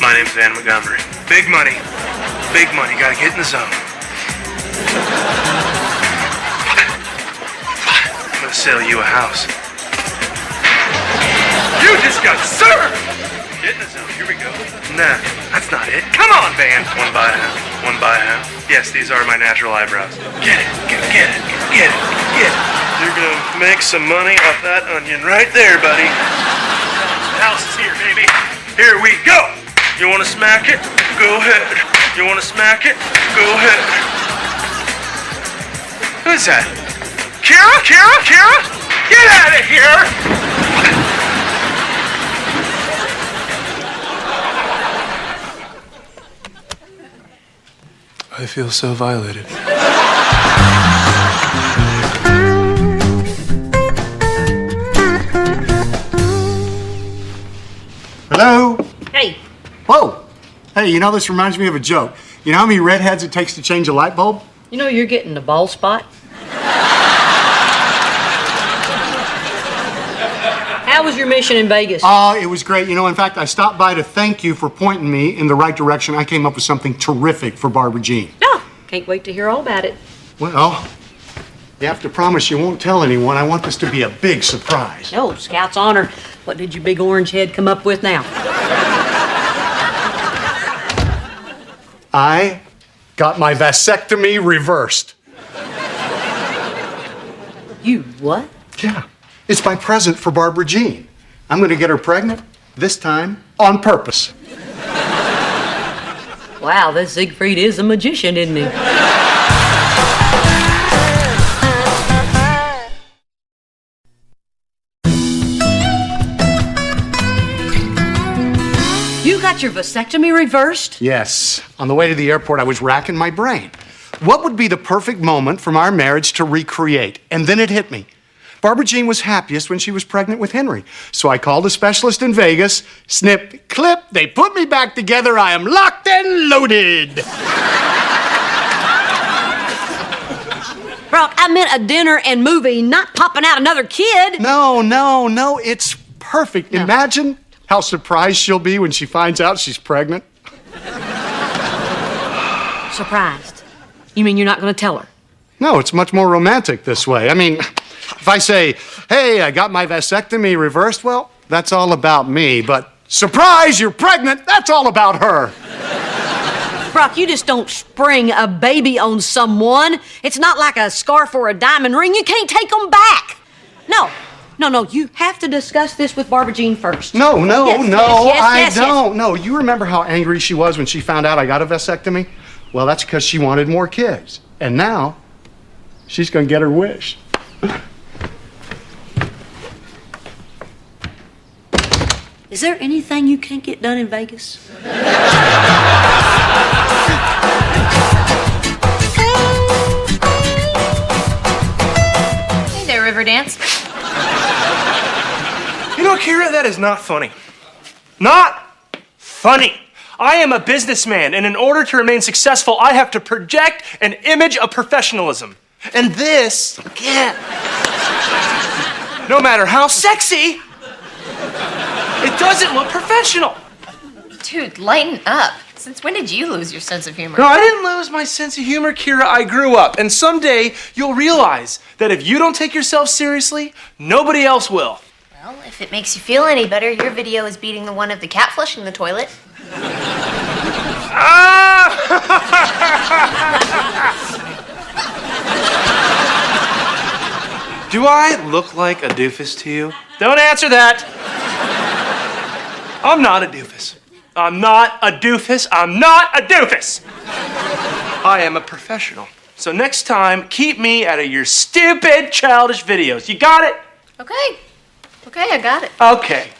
my name's Van Montgomery. Big money. Big money. Gotta get in the zone. I'm gonna sell you a house. You just got served! Get in the zone. Here we go. Nah, that's not it. Come on, Van. One by half. One by half. Yes, these are my natural eyebrows. Get it. Get it. Get it. Get it. You're gonna make some money off that onion right there, buddy. The house is here, baby. Here we go. You wanna smack it? Go ahead. You wanna smack it? Go ahead. Who's that? Kira? Get out of here! I feel so violated. Hello? Hey, Whoa. Hey, you know, this reminds me of a joke. You know how many redheads it takes to change a light bulb? you know you're getting the bald spot? How was your mission in Vegas? It was great. You know, in fact, I stopped by to thank you for pointing me in the right direction. I came up with something terrific for Barbara Jean. No, can't wait to hear all about it. Well, you have to promise you won't tell anyone. I want this to be a big surprise. No, Scout's honor. What did your big orange head come up with now? I got my vasectomy reversed. You what? Yeah. It's my present for Barbara Jean. I'm going to get her pregnant, this time on purpose. Wow, this Siegfried is a magician, isn't he? You got your vasectomy reversed? Yes. On the way to the airport, I was racking my brain. What would be the perfect moment from our marriage to recreate? And then it hit me. Barbara Jean was happiest when she was pregnant with Henry. So I called a specialist in Vegas. Snip, clip, they put me back together. I am locked and loaded. Brock, I meant a dinner and movie, not popping out another kid. No, it's perfect. No. Imagine how surprised she'll be when she finds out she's pregnant. Surprised? You mean you're not going to tell her? No, it's much more romantic this way. I mean, if I say, hey, I got my vasectomy reversed, well, that's all about me. But surprise, you're pregnant, that's all about her. Brock, you just don't spring a baby on someone. It's not like a scarf or a diamond ring. You can't take them back. No, you have to discuss this with Barbara Jean first. No, Yes. I don't. No, you remember how angry she was when she found out I got a vasectomy? Well, that's because she wanted more kids. And now, she's going to get her wish. Is there anything you can't get done in Vegas? Hey there, Riverdance. You know, Kira, that is not funny. Not funny. I am a businessman, and in order to remain successful, I have to project an image of professionalism. And this, no matter how sexy, it doesn't look professional. Dude, lighten up. Since when did you lose your sense of humor? No, I didn't lose my sense of humor, Kira. I grew up. And someday you'll realize that if you don't take yourself seriously, nobody else will. Well, if it makes you feel any better, your video is beating the one of the cat flushing the toilet. Do I look like a doofus to you? Don't answer that. I'm not a doofus. I'm not a doofus. I'm not a doofus. I am a professional. So next time, keep me out of your stupid, childish videos. You got it? Okay, I got it. Okay.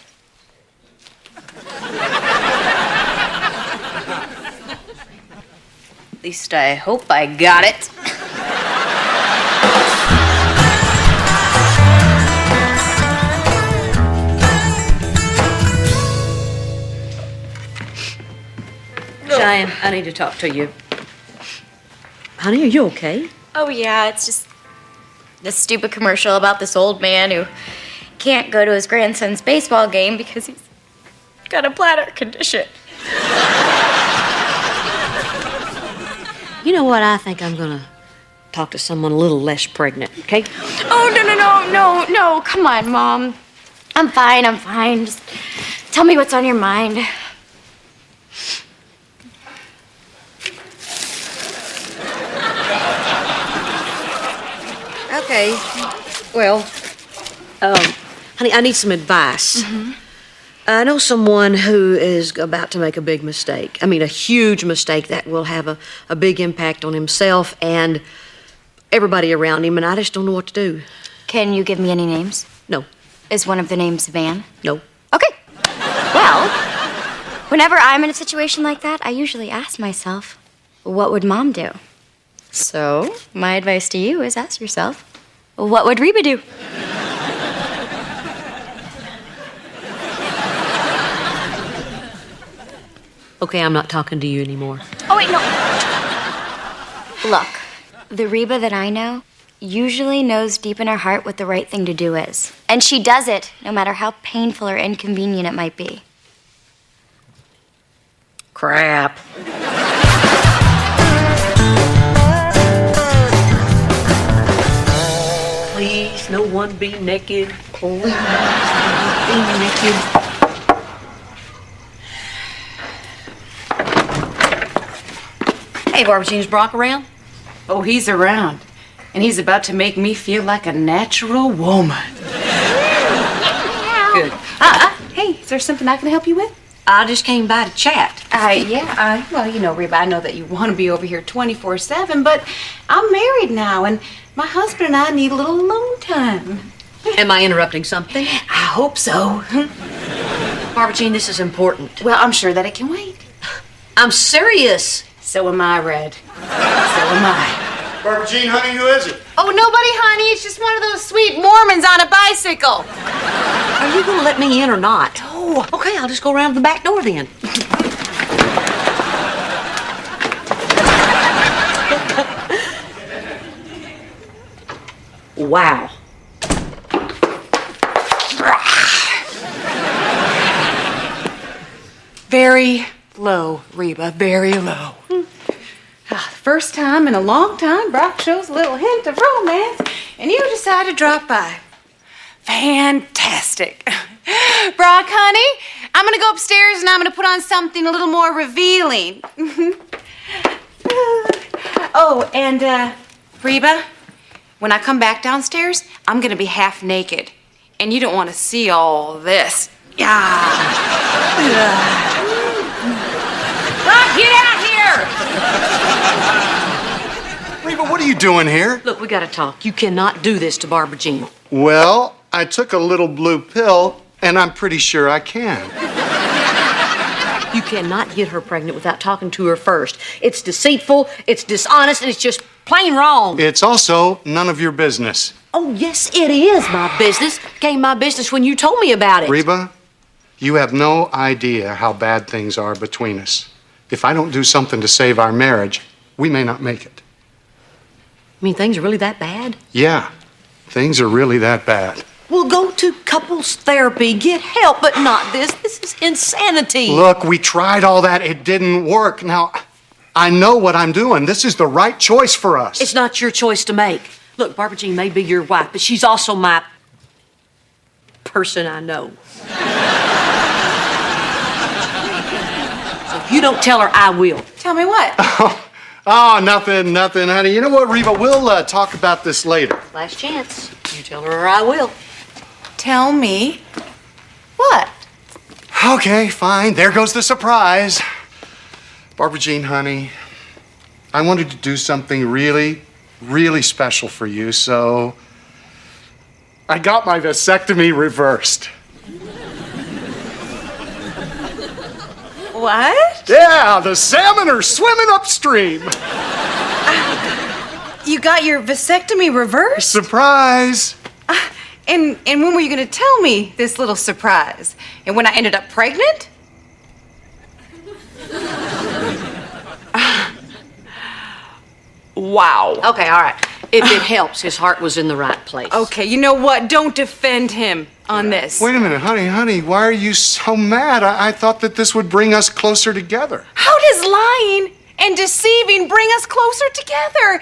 At least I hope I got it. Cheyenne, I need to talk to you. Honey, are you okay? Oh, yeah, it's just this stupid commercial about this old man who can't go to his grandson's baseball game because he's got a bladder condition. You know what? I think I'm going to talk to someone a little less pregnant, okay? Oh, no. Come on, Mom. I'm fine. Just tell me what's on your mind. Okay. Well, honey, I need some advice. Mm-hmm. I know someone who is about to make a big mistake. I mean, a huge mistake that will have a big impact on himself and everybody around him, and I just don't know what to do. Can you give me any names? No. Is one of the names Van? No. Okay. Well, whenever I'm in a situation like that, I usually ask myself, what would Mom do? So, my advice to you is ask yourself, what would Reba do? Okay, I'm not talking to you anymore. Oh, wait, no. Look, the Reba that I know usually knows deep in her heart what the right thing to do is. And she does it, no matter how painful or inconvenient it might be. Crap. Please, no one be naked. Please, be naked. Hey, Barbara Jean, is Brock around? Oh, he's around. And he's about to make me feel like a natural woman. Good. Hey, is there something I can help you with? I just came by to chat. Well, you know, Reba, I know that you want to be over here 24/7, but I'm married now, and my husband and I need a little alone time. Am I interrupting something? I hope so. Barbara Jean, this is important. Well, I'm sure that it can wait. I'm serious. So am I, Red. So am I. Barbara Jean, honey, who is it? Oh, nobody, honey. It's just one of those sweet Mormons on a bicycle. Are you gonna let me in or not? Oh, okay, I'll just go around the back door then. Wow. Very low, Reba, very low. First time in a long time, Brock shows a little hint of romance, and you decide to drop by. Fantastic. Brock, honey, I'm gonna go upstairs and I'm gonna put on something a little more revealing. Oh, and Reba, when I come back downstairs, I'm gonna be half naked, and you don't want to see all this. Yeah. Brock, get out here! Reba, what are you doing here? Look, we gotta talk. You cannot do this to Barbara Jean. Well, I took a little blue pill, and I'm pretty sure I can. You cannot get her pregnant without talking to her first. It's deceitful, it's dishonest, and it's just plain wrong. It's also none of your business. Oh, yes, it is my business. Became my business when you told me about it. Reba, you have no idea how bad things are between us. If I don't do something to save our marriage, we may not make it. I mean, things are really that bad? Yeah, things are really that bad. Well, go to couples therapy, get help, but not this. This is insanity. Look, we tried all that. It didn't work. Now, I know what I'm doing. This is the right choice for us. It's not your choice to make. Look, Barbara Jean may be your wife, but she's also my person I know. So if you don't tell her, I will. Tell me what? Oh, nothing, honey. You know what, Reba? We'll talk about this later. Last chance. You tell her or I will. Tell me what? Okay, fine. There goes the surprise. Barbara Jean, honey, I wanted to do something really, really special for you, so I got my vasectomy reversed. What? Yeah, the salmon are swimming upstream. You got your vasectomy reversed? Surprise. And when were you going to tell me this little surprise? And when I ended up pregnant? Wow. Okay, all right. If it helps, his heart was in the right place. Okay, you know what? Don't defend him on this. Wait a minute, honey, why are you so mad? I thought that this would bring us closer together. How does lying and deceiving bring us closer together?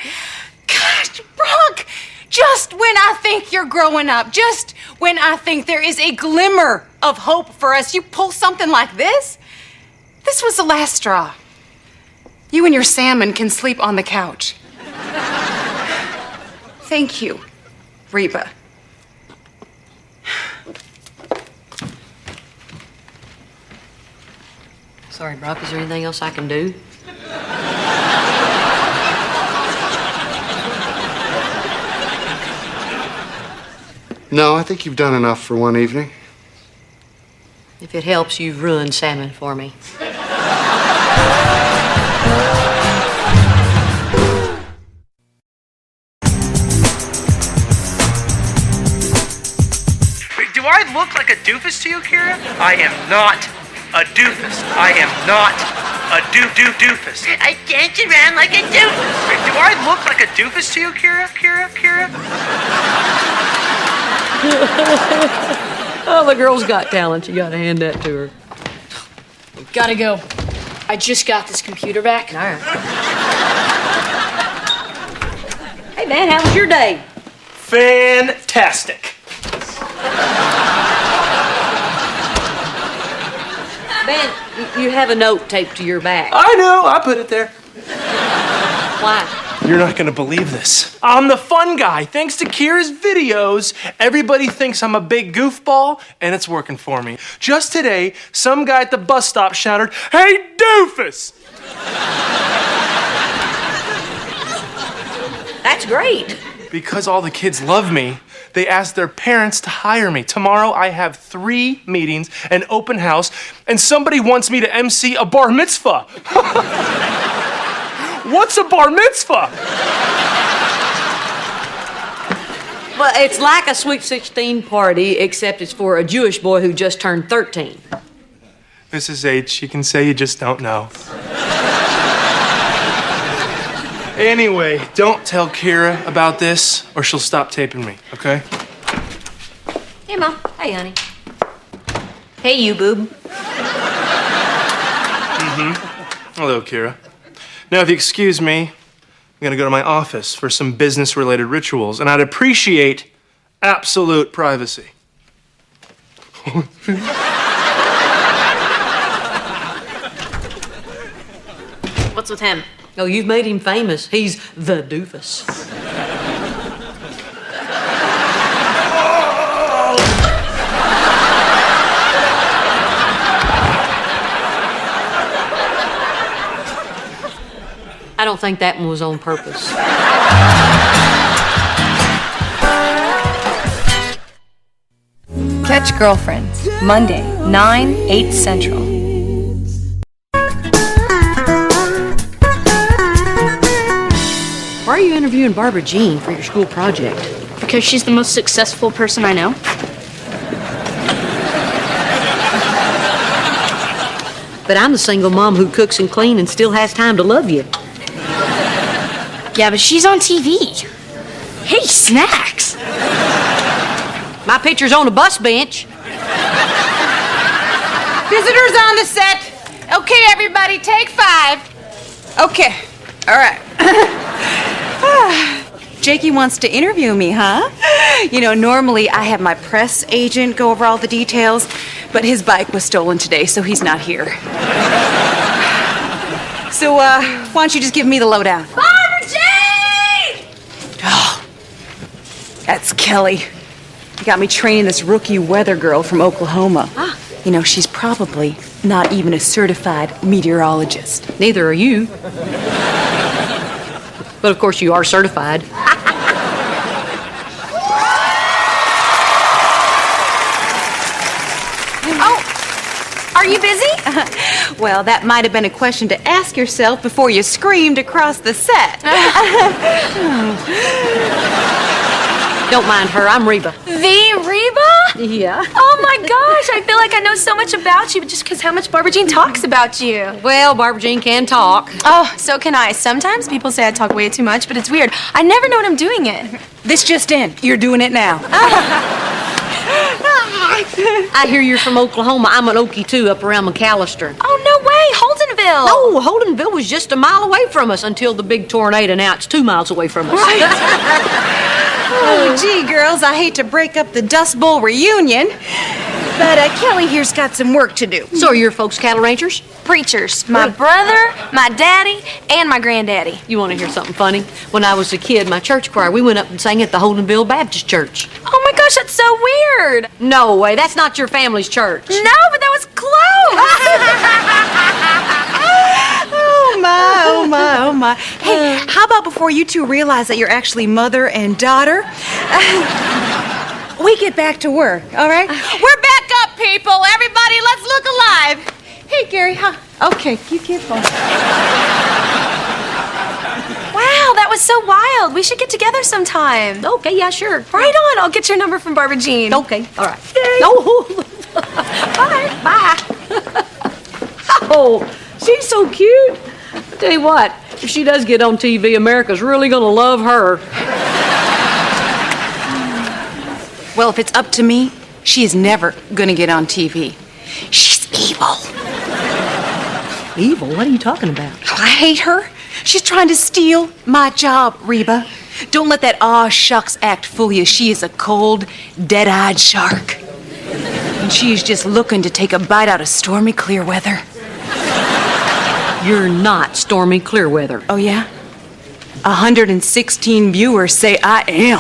Gosh, Brock, just when I think you're growing up, just when I think there is a glimmer of hope for us, you pull something like this? This was the last straw. You and your salmon can sleep on the couch. Thank you, Reba. Sorry, Brock, is there anything else I can do? No, I think you've done enough for one evening. If it helps, you've ruined salmon for me. Do I look like a doofus to you, Kira? I am not a doofus. I am not a doofus. I dance around like a doofus. Do I look like a doofus to you, Kira? Oh, the girl's got talent. You gotta hand that to her. Gotta go. I just got this computer back. All right. Hey, man, how was your day? Fantastic. Man, you have a note taped to your back. I know, I put it there. Why? You're not gonna believe this. I'm the fun guy. Thanks to Kira's videos, everybody thinks I'm a big goofball, and it's working for me. Just today, some guy at the bus stop shouted, "Hey, doofus!" That's great. Because all the kids love me, they asked their parents to hire me. Tomorrow I have 3 meetings, an open house, and somebody wants me to MC a bar mitzvah. What's a bar mitzvah? Well, it's like a Sweet 16 party, except it's for a Jewish boy who just turned 13. Mrs. H, you can say you just don't know. Anyway, don't tell Kira about this or she'll stop taping me, okay? Hey, Mom. Hey, honey. Hey, you boob. Hello, Kira. Now, if you excuse me, I'm gonna go to my office for some business-related rituals, and I'd appreciate absolute privacy. What's with him? Oh, you've made him famous. He's the doofus. I don't think that one was on purpose. Catch Girlfriends, Monday, 9, 8 Central. Why are you interviewing Barbara Jean for your school project? Because she's the most successful person I know. But I'm the single mom who cooks and cleans and still has time to love you. Yeah, but she's on TV. Hey, snacks! My picture's on a bus bench. Visitors on the set. Okay, everybody, take 5. Okay, all right. Jakey wants to interview me, huh? You know, normally I have my press agent go over all the details, but his bike was stolen today, so he's not here. So, why don't you just give me the lowdown? Barbara Jean! Oh, that's Kelly. You got me training this rookie weather girl from Oklahoma. You know, she's probably not even a certified meteorologist. Neither are you. But of course you are certified. Oh, are you busy? Well, that might have been a question to ask yourself before you screamed across the set. Don't mind her, I'm Reba. The Reba? Yeah. Oh my gosh, I feel like I know so much about you just because how much Barbara Jean talks about you. Well, Barbara Jean can talk. Oh, so can I. Sometimes people say I talk way too much, but it's weird. I never know when I'm doing it. This just in. You're doing it now. I hear you're from Oklahoma. I'm an Okie too, up around McAllister. Oh, no way, Holdenville. No, Holdenville was just a mile away from us until the big tornado. Now it's 2 miles away from us. Oh, gee, girls, I hate to break up the Dust Bowl reunion, but Kelly here's got some work to do. So are your folks cattle ranchers? Preachers. My brother, my daddy, and my granddaddy. You want to hear something funny? When I was a kid, my church choir, we went up and sang at the Holdenville Baptist Church. Oh my gosh, that's so weird. No way, that's not your family's church. No, but that was close. Oh, my, oh, my, oh, my. Hey, how about before you two realize that you're actually mother and daughter, we get back to work, all right? We're back up, people. Everybody, let's look alive. Hey, Gary, huh? Okay, you keep going. Wow, that was so wild. We should get together sometime. Okay, yeah, sure. Right on. I'll get your number from Barbara Jean. Okay, all right. Yay. No. Bye. Bye. Oh, she's so cute. Tell you what, if she does get on TV, America's really gonna love her. Well, if it's up to me, she is never gonna get on TV. She's evil. Evil? What are you talking about? I hate her. She's trying to steal my job, Reba. Don't let that aw shucks act fool you. She is a cold, dead-eyed shark. And she is just looking to take a bite out of Stormy Clearweather. You're not Stormy Clearweather. Oh, yeah? 116 viewers say I am.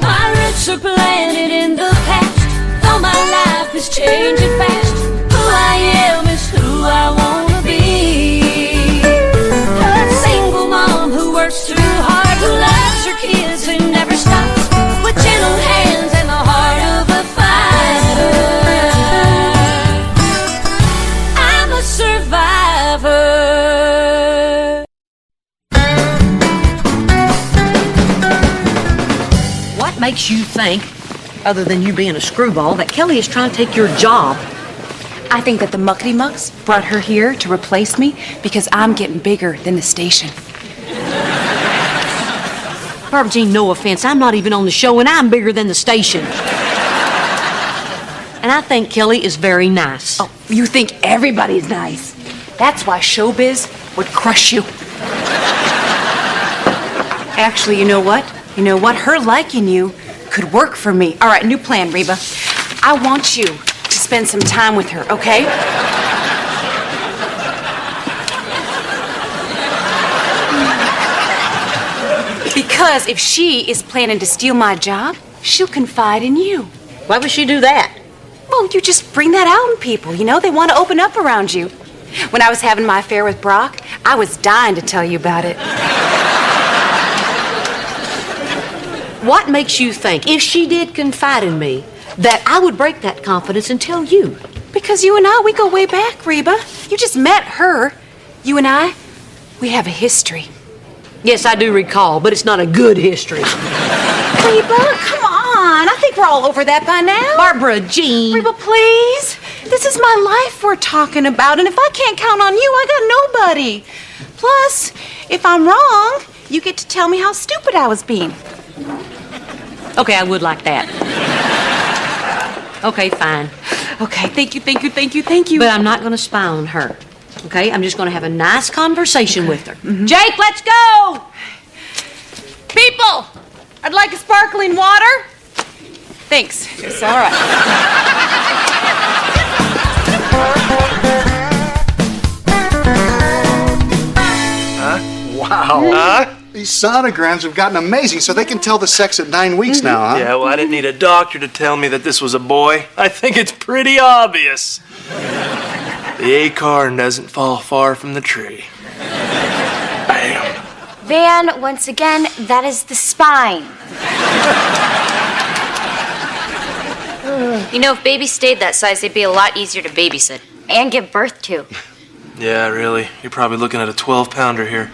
My roots are planted in the past, though my life is changing fast. Who I am is who I wanna be. makes you think, other than you being a screwball, that Kelly is trying to take your job? I think that the muckety mucks brought her here to replace me because I'm getting bigger than the station. Barbara Jean, no offense, I'm not even on the show and I'm bigger than the station. And I think Kelly is very nice. Oh, you think everybody's nice. That's why showbiz would crush you. Actually, you know what? You know what? Her liking you could work for me. All right, new plan, Reba. I want you to spend some time with her, okay? Because if she is planning to steal my job, she'll confide in you. Why would she do that? Well, you just bring that out in people, you know? They want to open up around you. When I was having my affair with Brock, I was dying to tell you about it. What makes you think, if she did confide in me, that I would break that confidence and tell you? Because you and I, we go way back, Reba. You just met her. You and I, we have a history. Yes, I do recall, but it's not a good history. Reba, come on. I think we're all over that by now. Barbara Jean. Reba, please. This is my life we're talking about, and if I can't count on you, I got nobody. Plus, if I'm wrong, you get to tell me how stupid I was being. Okay, I would like that. Okay, fine. Okay, thank you, thank you, thank you, thank you. But I'm not going to spy on her. Okay, I'm just going to have a nice conversation with her. Mm-hmm. Jake, let's go! People, I'd like a sparkling water. Thanks. It's all right. Wow. These sonograms have gotten amazing, so they can tell the sex at 9 weeks now, huh? Yeah, well, I didn't need a doctor to tell me that this was a boy. I think it's pretty obvious. The acorn doesn't fall far from the tree. Bam. Van, once again, that is the spine. You know, if babies stayed that size, they'd be a lot easier to babysit. And give birth to. Yeah, really. You're probably looking at a 12-pounder here.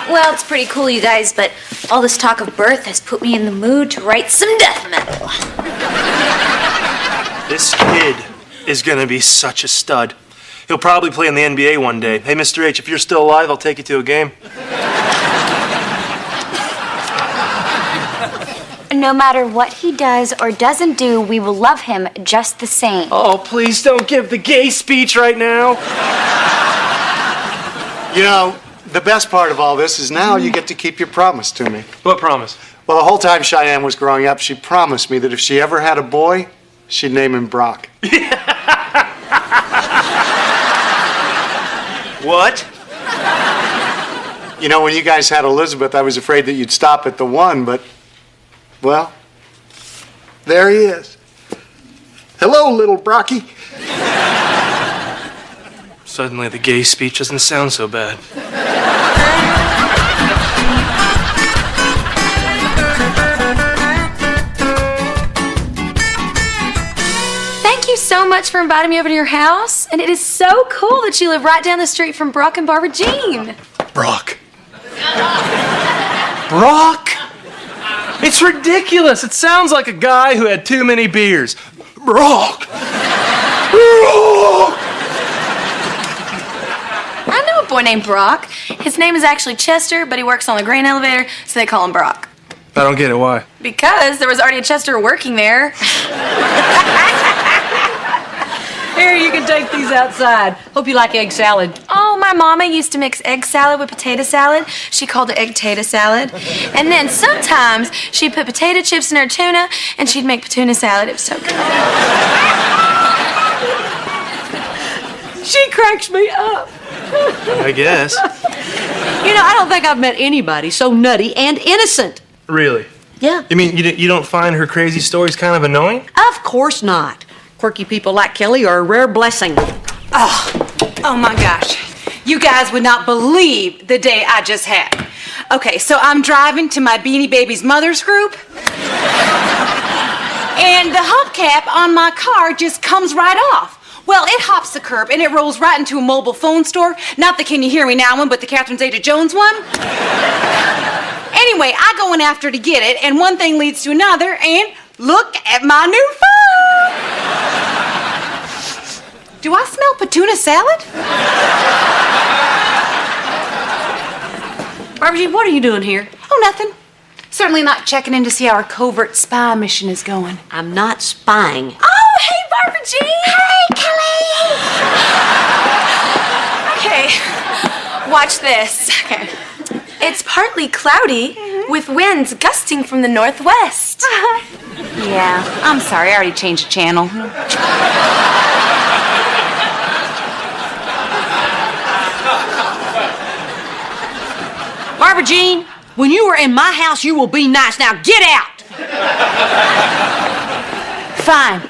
Well, it's pretty cool, you guys, but all this talk of birth has put me in the mood to write some death metal. This kid is gonna be such a stud. He'll probably play in the NBA one day. Hey, Mr. H, if you're still alive, I'll take you to a game. No matter what he does or doesn't do, we will love him just the same. Oh, please don't give the gay speech right now. You know, the best part of all this is now you get to keep your promise to me. What promise? Well, the whole time Cheyenne was growing up, she promised me that if she ever had a boy, she'd name him Brock. What? You know, when you guys had Elizabeth, I was afraid that you'd stop at the one, but, well, there he is. Hello, little Brocky. Suddenly the gay speech doesn't sound so bad. Thank you so much for inviting me over to your house. And it is so cool that you live right down the street from Brock and Barbara Jean. Brock. Brock? It's ridiculous. It sounds like a guy who had too many beers. Brock. Brock. I know a boy named Brock. His name is actually Chester, but he works on the grain elevator, so they call him Brock. I don't get it. Why? Because there was already a Chester working there. Here, you can take these outside. Hope you like egg salad. Oh, my mama used to mix egg salad with potato salad. She called it egg-tater salad. And then sometimes she'd put potato chips in her tuna, and she'd make tuna salad. It was so good. She cracks me up. I guess. You know, I don't think I've met anybody so nutty and innocent. Really? Yeah. You mean you don't find her crazy stories kind of annoying? Of course not. Quirky people like Kelly are a rare blessing. Oh my gosh. You guys would not believe the day I just had. Okay, so I'm driving to my Beanie Babies Mothers group. And the hubcap on my car just comes right off. Well, it hops the curb and it rolls right into a mobile phone store. Not the Can You Hear Me Now one, but the Catherine Zeta-Jones one. Anyway, I go in after to get it, and one thing leads to another, and look at my new phone! Do I smell Petuna salad? Barbara Jean, what are you doing here? Oh, nothing. Certainly not checking in to see how our covert spy mission is going. I'm not spying. Oh, hey, Barbara Jean. Hey, Kelly. Okay, watch this. Okay. It's partly cloudy with winds gusting from the northwest. Yeah, I'm sorry. I already changed the channel. Barbara Jean, when you are in my house, you will be nice. Now get out! Fine.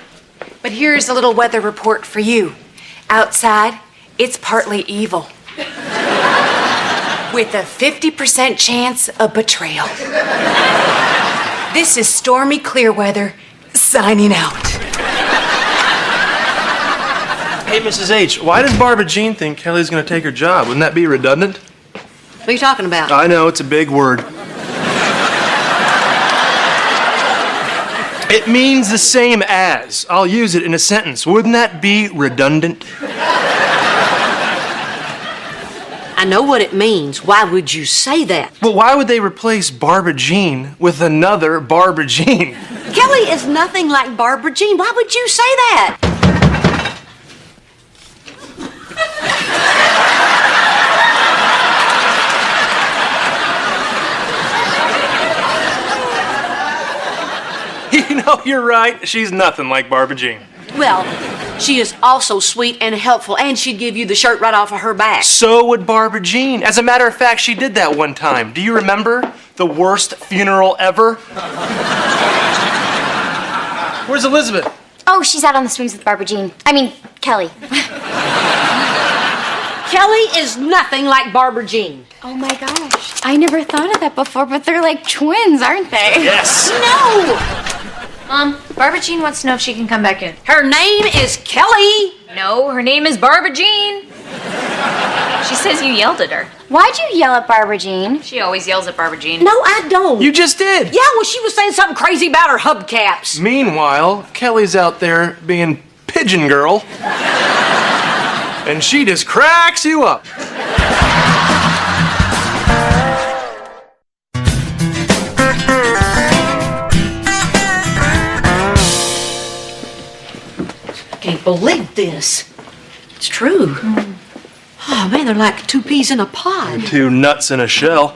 But here's a little weather report for you. Outside, it's partly evil. With a 50% chance of betrayal. This is Stormy Clearweather signing out. Hey, Mrs. H, why does Barbara Jean think Kelly's gonna take her job? Wouldn't that be redundant? What are you talking about? I know, it's a big word. It means the same as. I'll use it in a sentence. Wouldn't that be redundant? I know what it means. Why would you say that? But why would they replace Barbara Jean with another Barbara Jean? Kelly is nothing like Barbara Jean. Why would you say that? You know, you're right. She's nothing like Barbara Jean. Well, she is also sweet and helpful, and she'd give you the shirt right off of her back. So would Barbara Jean. As a matter of fact, she did that one time. Do you remember? The worst funeral ever? Where's Elizabeth? Oh, she's out on the swings with Barbara Jean. I mean, Kelly. Kelly is nothing like Barbara Jean. Oh my gosh. I never thought of that before, but they're like twins, aren't they? Yes. No! Mom, Barbara Jean wants to know if she can come back in. Her name is Kelly. No, her name is Barbara Jean. She says you yelled at her. Why'd you yell at Barbara Jean? She always yells at Barbara Jean. No, I don't. You just did. Yeah, well, she was saying something crazy about her hubcaps. Meanwhile, Kelly's out there being pigeon girl. And she just cracks you up. Can't believe this. It's true. Oh, man, they're like two peas in a pod. Two nuts in a shell.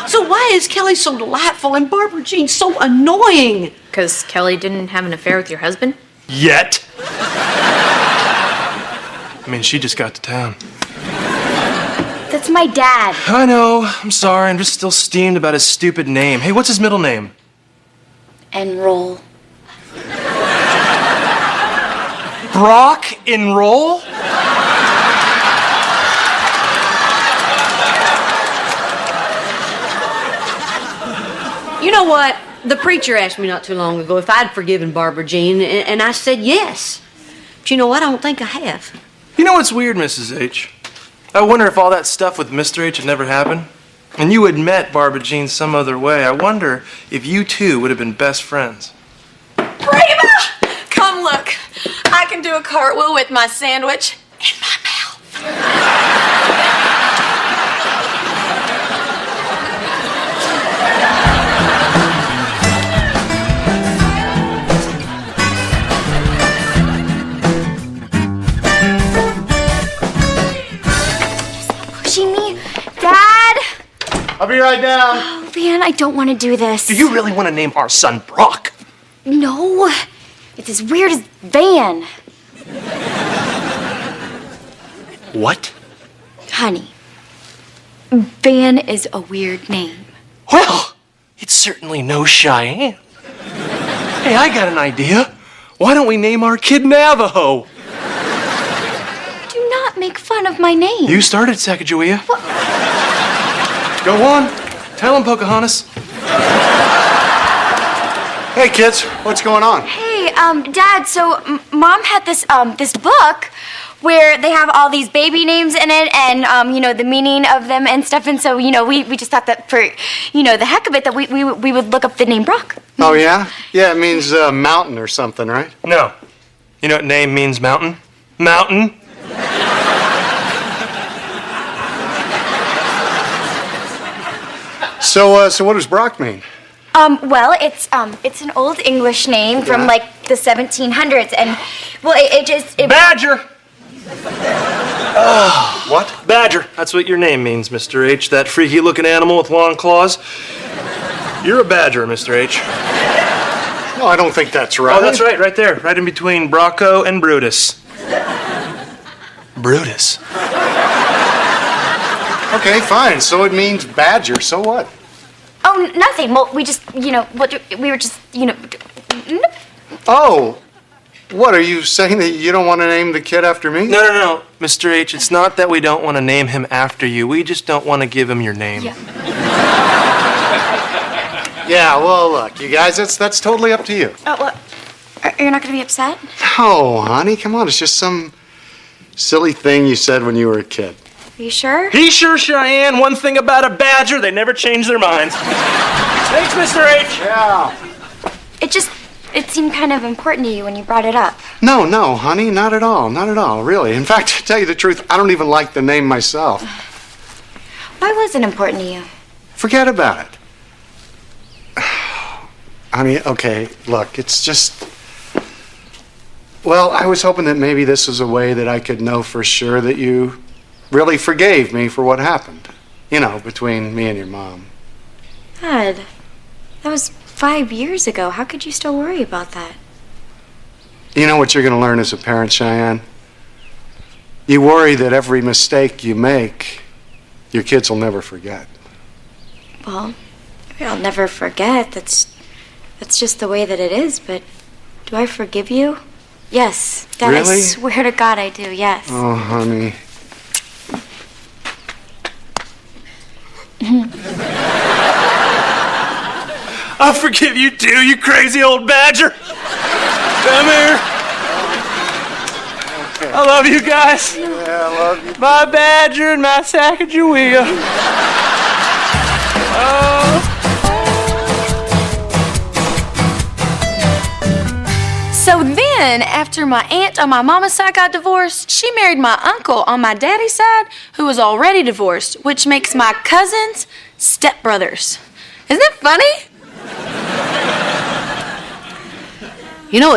So why is Kelly so delightful and Barbara Jean so annoying? Because Kelly didn't have an affair with your husband? Yet. I mean, she just got to town. That's my dad. I know. I'm sorry. I'm just still steamed about his stupid name. Hey, what's his middle name? Enroll. Brock Enroll? You know what? The preacher asked me not too long ago if I'd forgiven Barbara Jean, and I said yes. But you know what? I don't think I have. You know what's weird, Mrs. H? I wonder if all that stuff with Mr. H had never happened. And you had met Barbara Jean some other way. I wonder if you two would have been best friends. REBA! Come look. I can do a cartwheel with my sandwich in my mouth. Pushing me? Dad? I'll be right down. Oh, man, I don't want to do this. Do you really want to name our son Brock? No. It's as weird as Van. What? Honey, Van is a weird name. Well, it's certainly no Cheyenne. Hey, I got an idea. Why don't we name our kid Navajo? Do not make fun of my name. You started, Sacagawea. Go on. Tell him, Pocahontas. Hey, kids, what's going on? Hey, Dad, so Mom had this book where they have all these baby names in it and, the meaning of them and stuff. And so, we just thought that for, the heck of it, that we would look up the name Brock. Oh, yeah? Yeah, it means mountain or something, right? No. You know what name means mountain? Mountain. So what does Brock mean? Well, it's an old English name from, like, the 1700s, and, well, it just... Badger! What? Badger. That's what your name means, Mr. H. That freaky-looking animal with long claws. You're a badger, Mr. H. No, I don't think that's right. Oh, that's right, right there. Right in between Brocco and Brutus. Brutus. Okay, fine. So it means badger. So what? Oh, nothing. Well, we just, we were just, Oh, what, are you saying that you don't want to name the kid after me? No, Mr. H. It's not that we don't want to name him after you. We just don't want to give him your name. Yeah, well, look, you guys, that's totally up to you. Oh, well, you're not going to be upset? No, honey, come on. It's just some silly thing you said when you were a kid. Are you sure? He sure, Cheyenne. One thing about a badger, they never change their minds. Thanks, Mr. H. Yeah. It seemed kind of important to you when you brought it up. No, honey, not at all. Not at all, really. In fact, to tell you the truth, I don't even like the name myself. Why was it important to you? Forget about it. Honey, okay, look, it's just... Well, I was hoping that maybe this was a way that I could know for sure that you really forgave me for what happened. Between me and your mom. Dad, that was 5 years ago. How could you still worry about that? You know what you're going to learn as a parent, Cheyenne? You worry that every mistake you make, your kids will never forget. Well, I'll never forget. That's just the way that it is, but do I forgive you? Yes. Dad, Really? I swear to God I do, yes. Oh, honey. I forgive you too, you crazy old badger. Come here. Okay. I love you guys. Yeah, I love you. My badger and my Sacagawea. So then, after my aunt on my mama's side got divorced, she married my uncle on my daddy's side, who was already divorced, which makes my cousins stepbrothers. Isn't it funny?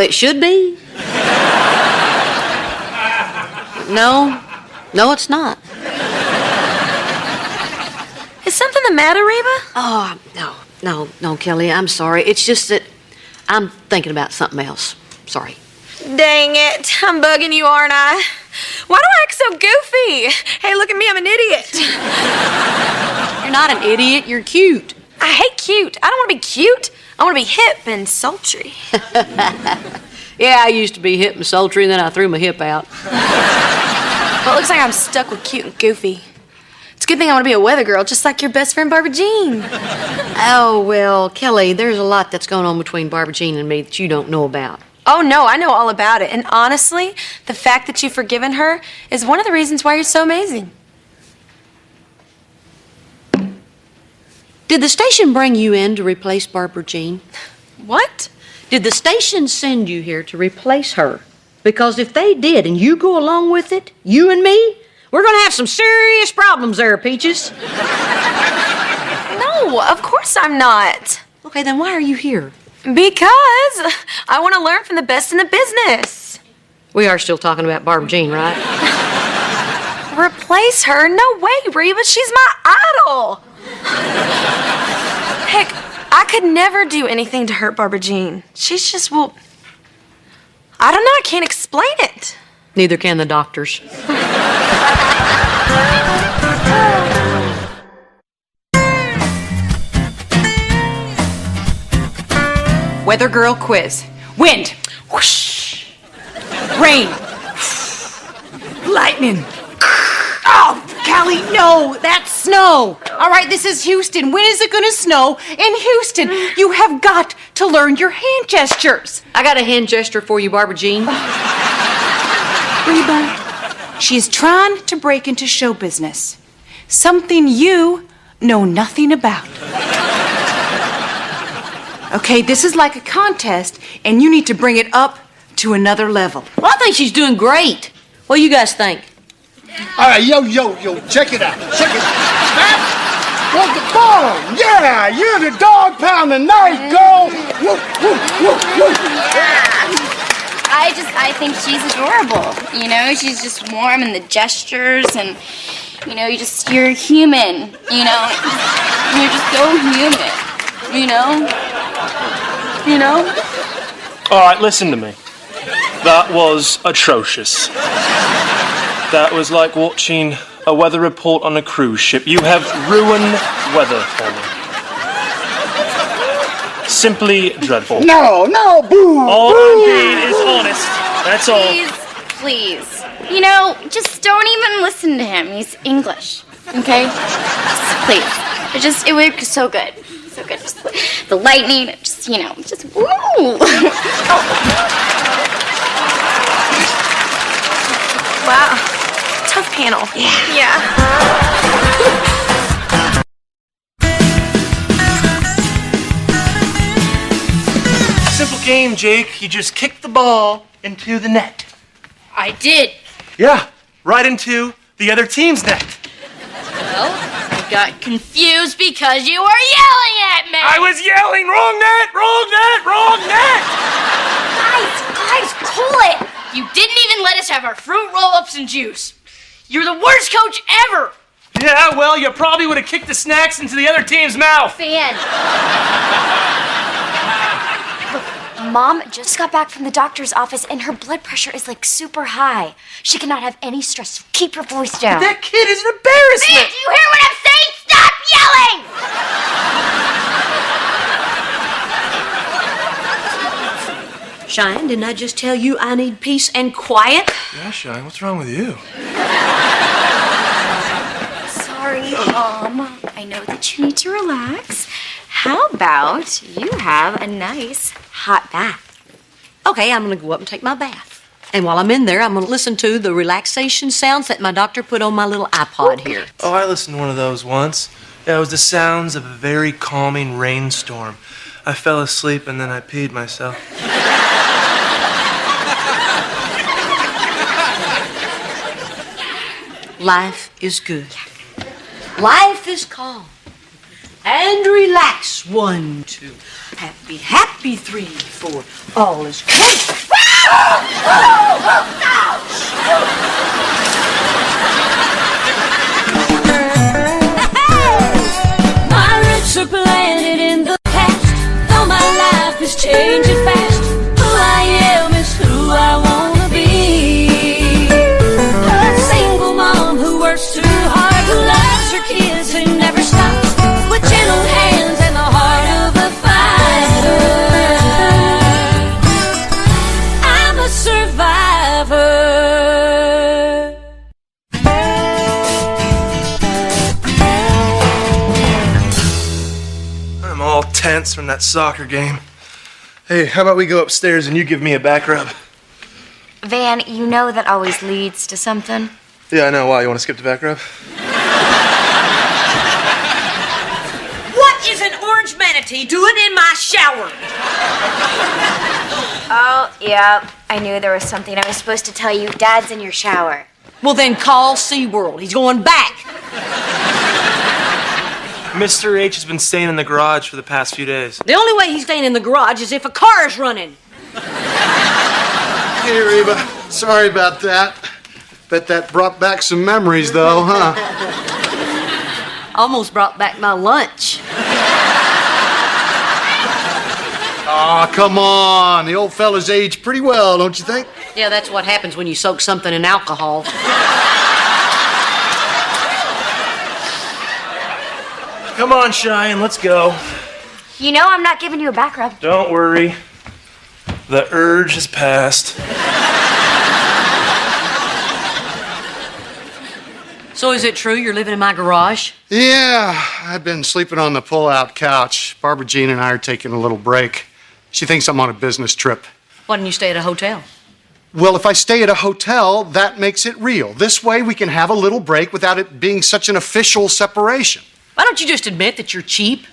It should be. No, it's not. Is something the matter, Reba? Oh, no, Kelly, I'm sorry. It's just that I'm thinking about something else. Sorry. Dang it, I'm bugging you, aren't I? Why do I act so goofy? Hey, look at me, I'm an idiot. You're not an idiot, you're cute. I hate cute. I don't want to be cute. I want to be hip and sultry. Yeah, I used to be hip and sultry, and then I threw my hip out. Well, it looks like I'm stuck with cute and goofy. It's a good thing I want to be a weather girl, just like your best friend, Barbara Jean. Oh, well, Kelly, there's a lot that's going on between Barbara Jean and me that you don't know about. Oh, no, I know all about it. And honestly, the fact that you've forgiven her is one of the reasons why you're so amazing. Did the station bring you in to replace Barbara Jean? What? Did the station send you here to replace her? Because if they did and you go along with it, you and me, we're going to have some serious problems there, Peaches. No, of course I'm not. Okay, then why are you here? Because I want to learn from the best in the business. We are still talking about Barbara Jean, right? Replace her? No way, Reba. She's my idol. Heck, I could never do anything to hurt Barbara Jean. She's just, well, I don't know. I can't explain it. Neither can the doctors. Weather girl quiz. Wind. Whoosh. Rain. Lightning. Oh, Callie, no, that's snow. All right, this is Houston. When is it going to snow in Houston? You have got to learn your hand gestures. I got a hand gesture for you, Barbara Jean. Reba, She is trying to break into show business, something you know nothing about. Okay, this is like a contest, and you need to bring it up to another level. Well, I think she's doing great. What do you guys think? All right, yo, check it out. Check it out. That was the bomb. Yeah, you're the dog pound tonight, girl. Woo, woo, woo, woo. I think she's adorable. You know, she's just warm in the gestures and, you know, you're human. You know, you're just so human. You know? You know? All right, listen to me. That was atrocious. That was like watching a weather report on a cruise ship. You have ruined weather for me. Simply dreadful. No, boo. All I'm being is honest. That's all. Please. You know, just don't even listen to him. He's English. Okay? Please. It works so good. So good. Just the lightning, just, you know, just woo. Wow. Tough panel. Yeah. Simple game, Jake. You just kick the ball into the net. I did. Yeah, right into the other team's net. Well, I got confused because you were yelling at me. I was yelling, wrong net, wrong net, wrong net. Guys, cool it. You didn't even let us have our fruit roll-ups and juice. You're the worst coach ever. Yeah, well, you probably would have kicked the snacks into the other team's mouth. Van. Look, Mom just got back from the doctor's office and her blood pressure is like super high. She cannot have any stress, so keep your voice down. That kid is an embarrassment. Van, do you hear what I'm saying? Stop yelling! Shine, didn't I just tell you I need peace and quiet? Yeah, Shine, what's wrong with you? Sorry, Mom. I know that you need to relax. How about you have a nice hot bath? Okay, I'm gonna go up and take my bath. And while I'm in there, I'm gonna listen to the relaxation sounds that my doctor put on my little iPod here. Oh, I listened to one of those once. Yeah, it was the sounds of a very calming rainstorm. I fell asleep and then I peed myself. Life is good. Life is calm. And relax. 1, 2. Happy, happy. 3, 4. All is good. My roots are planted in the past, though my life is changing fast. Who I am is who I wanna be. A single mom who works too hard, who loves her kids and never stops, with gentle hands and the heart of a fighter. I'm a survivor. I'm all tense from that soccer game. Hey, how about we go upstairs and you give me a back rub? Van, you know that always leads to something. Yeah, I know. Why? You want to skip the back rub? What is an orange manatee doing in my shower? Oh, yeah. I knew there was something I was supposed to tell you. Dad's in your shower. Well, then call SeaWorld. He's going back. Mr. H has been staying in the garage for the past few days. The only way he's staying in the garage is if a car is running. Hey, Reba. Sorry about that. Bet that brought back some memories, though, huh? Almost brought back my lunch. Aw, come on. The old fella's aged pretty well, don't you think? Yeah, that's what happens when you soak something in alcohol. Come on, Cheyenne, let's go. You know I'm not giving you a back rub. Don't worry. The urge has passed. So is it true you're living in my garage? Yeah, I've been sleeping on the pull-out couch. Barbara Jean and I are taking a little break. She thinks I'm on a business trip. Why didn't you stay at a hotel? Well, if I stay at a hotel, that makes it real. This way we can have a little break without it being such an official separation. Why don't you just admit that you're cheap?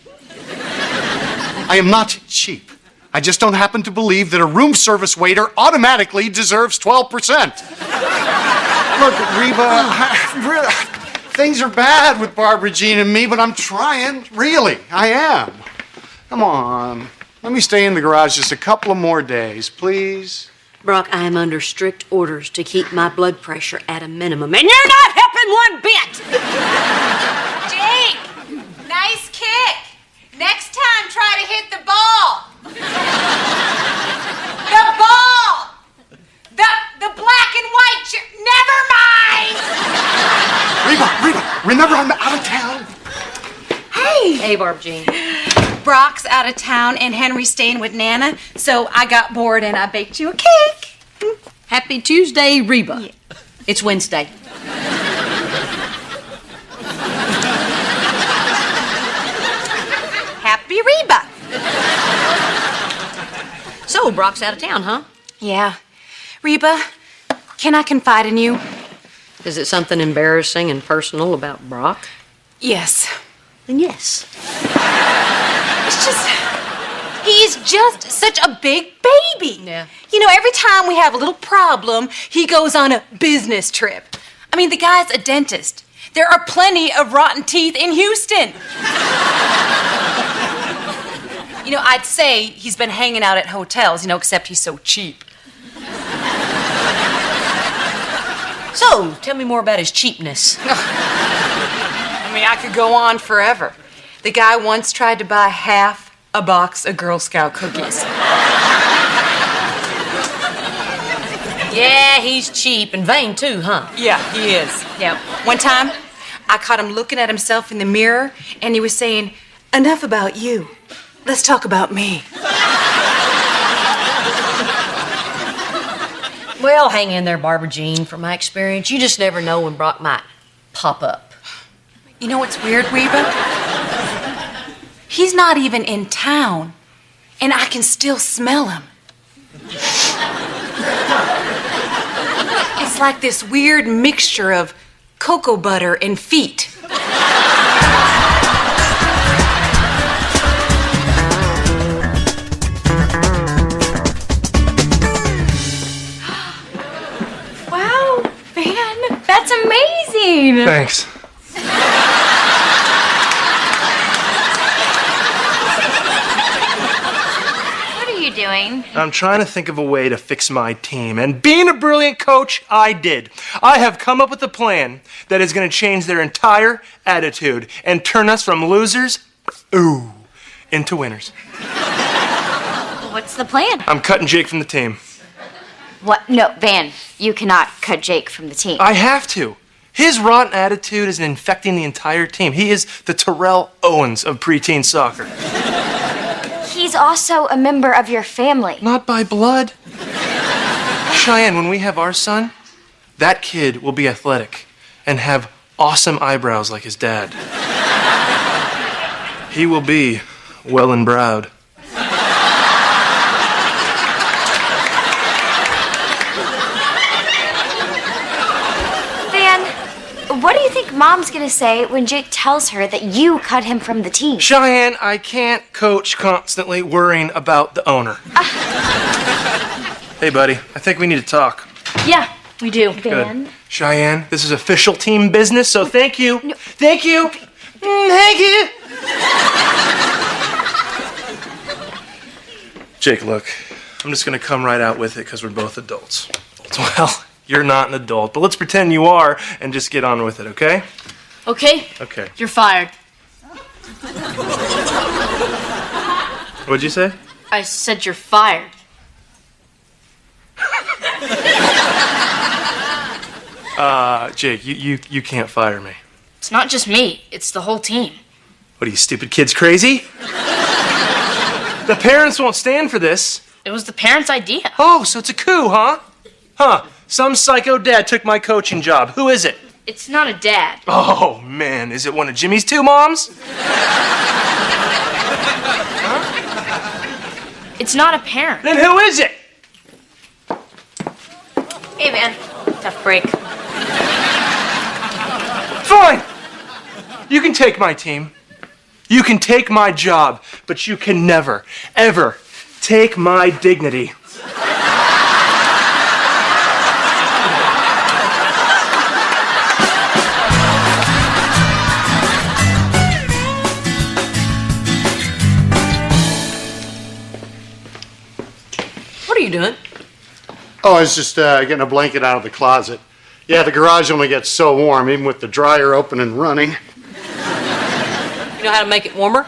I am not cheap. I just don't happen to believe that a room service waiter automatically deserves 12%. Look, Reba, things are bad with Barbara Jean and me, but I'm trying. Really, I am. Come on. Let me stay in the garage just a couple of more days, please. Brock, I am under strict orders to keep my blood pressure at a minimum, and you're not helping one bit! Jake, nice kick. Next time, try to hit the ball. The ball. The black and white. Never mind. Reba, remember I'm out of town. Hey, Barbara Jean. Brock's out of town and Henry's staying with Nana, so I got bored and I baked you a cake. Happy Tuesday, Reba. Yeah. It's Wednesday. Happy Reba. So, Brock's out of town, huh? Yeah. Reba, can I confide in you? Is it something embarrassing and personal about Brock? Yes. Then yes. He's just such a big baby. Yeah. You know, every time we have a little problem, he goes on a business trip. I mean, the guy's a dentist. There are plenty of rotten teeth in Houston. You know, I'd say he's been hanging out at hotels, except he's so cheap. So, tell me more about his cheapness. I mean, I could go on forever. The guy once tried to buy half a box of Girl Scout cookies. Yeah, he's cheap and vain too, huh? Yeah, he is. Yeah. One time, I caught him looking at himself in the mirror, and he was saying, "Enough about you. Let's talk about me." Well, hang in there, Barbara Jean. From my experience, you just never know when Brock might pop up. You know what's weird, Reba? He's not even in town, and I can still smell him. It's like this weird mixture of cocoa butter and feet. Wow, Van, that's amazing. Thanks. Doing? I'm trying to think of a way to fix my team, and being a brilliant coach, I did. I have come up with a plan that is going to change their entire attitude and turn us from losers, into winners. What's the plan? I'm cutting Jake from the team. What? No, Van, you cannot cut Jake from the team. I have to. His rotten attitude is infecting the entire team. He is the Terrell Owens of preteen soccer. He's also a member of your family. Not by blood. Cheyenne, when we have our son, that kid will be athletic and have awesome eyebrows like his dad. He will be well and browed. Van, what do you think Mom's gonna say when Jake tells her that you cut him from the team? Cheyenne, I can't coach constantly worrying about the owner. Hey, buddy, I think we need to talk. Yeah, we do. Van? Good. Cheyenne, this is official team business, so thank you. No. Thank you. Thank you. Jake, look, I'm just gonna come right out with it because we're both adults. Well, you're not an adult, but let's pretend you are and just get on with it, okay? Okay. Okay. You're fired. What'd you say? I said you're fired. Jake, you can't fire me. It's not just me, it's the whole team. What are you stupid kids crazy? The parents won't stand for this. It was the parents' idea. Oh, so it's a coup, huh? Huh. Some psycho dad took my coaching job. Who is it? It's not a dad. Oh, man. Is it one of Jimmy's two moms? It's not a parent. Then who is it? Hey, man. Tough break. Fine! You can take my team. You can take my job, but you can never, ever take my dignity. What are you doing? Oh, I was just getting a blanket out of the closet. Yeah, the garage only gets so warm, even with the dryer open and running. You know how to make it warmer?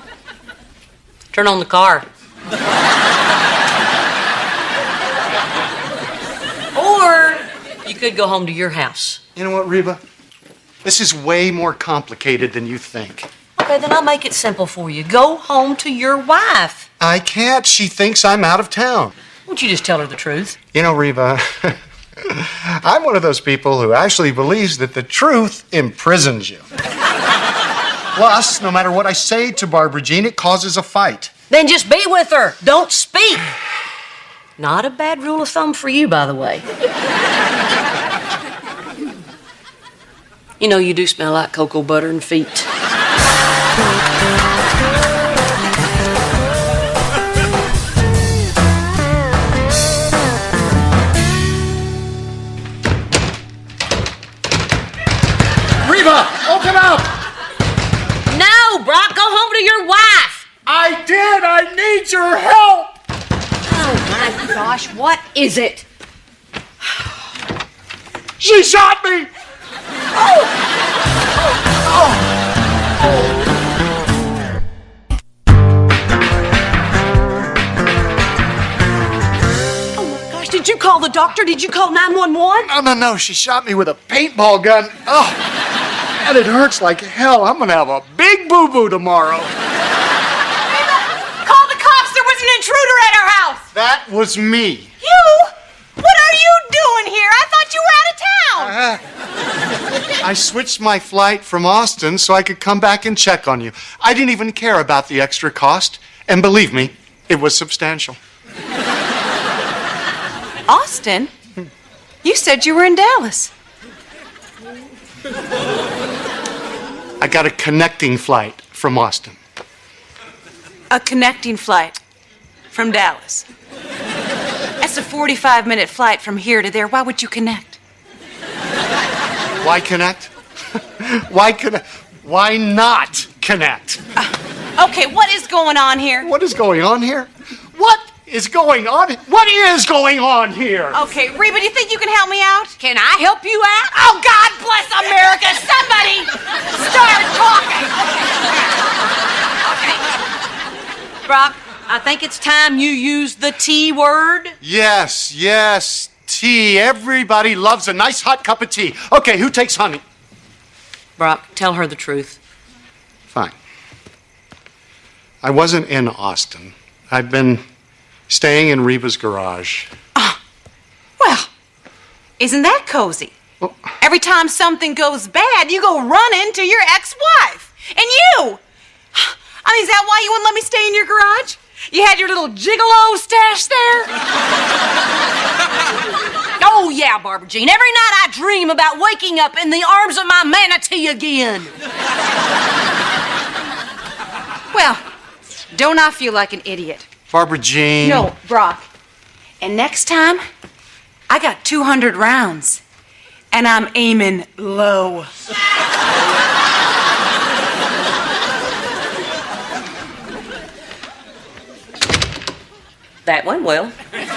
Turn on the car. Or you could go home to your house. You know what, Reba? This is way more complicated than you think. Okay, then I'll make it simple for you. Go home to your wife. I can't. She thinks I'm out of town. Won't you just tell her the truth? You know, Reba, I'm one of those people who actually believes that the truth imprisons you. Plus, no matter what I say to Barbara Jean, it causes a fight. Then just be with her. Don't speak. Not a bad rule of thumb for you, by the way. You know, you do smell like cocoa butter and feet. Open up! No, Brock, go home to your wife. I did! I need your help! Oh, my gosh, what is it? She shot me! Oh, my gosh, did you call the doctor? Did you call 911? No. She shot me with a paintball gun. Oh, and it hurts like hell. I'm gonna have a big boo-boo tomorrow. Call the cops! There was an intruder at our house! That was me. You? What are you doing here? I thought you were out of town! I switched my flight from Austin so I could come back and check on you. I didn't even care about the extra cost. And believe me, it was substantial. Austin? You said you were in Dallas. I got a connecting flight from Austin. A connecting flight from Dallas. That's a 45-minute flight from here to there. Why would you connect? Why connect? Why connect? Why not connect? Okay, what is going on here? What is going on here? What is going on? What is going on here? Okay, Reba, do you think you can help me out? Can I help you out? Oh, God bless America! Somebody start talking! Okay. Brock, I think it's time you use the T word. Yes, tea. Everybody loves a nice hot cup of tea. Okay, who takes honey? Brock, tell her the truth. Fine. I wasn't in Austin. I've been staying in Reba's garage. Well, isn't that cozy? Well, Every time something goes bad, you go running to your ex-wife. And you! I mean, is that why you wouldn't let me stay in your garage? You had your little gigolo stash there? Oh, yeah, Barbara Jean. Every night I dream about waking up in the arms of my manatee again. Well, don't I feel like an idiot? Barbara Jean. No, Brock. And next time, I got 200 rounds. And I'm aiming low. That went well. Yeah,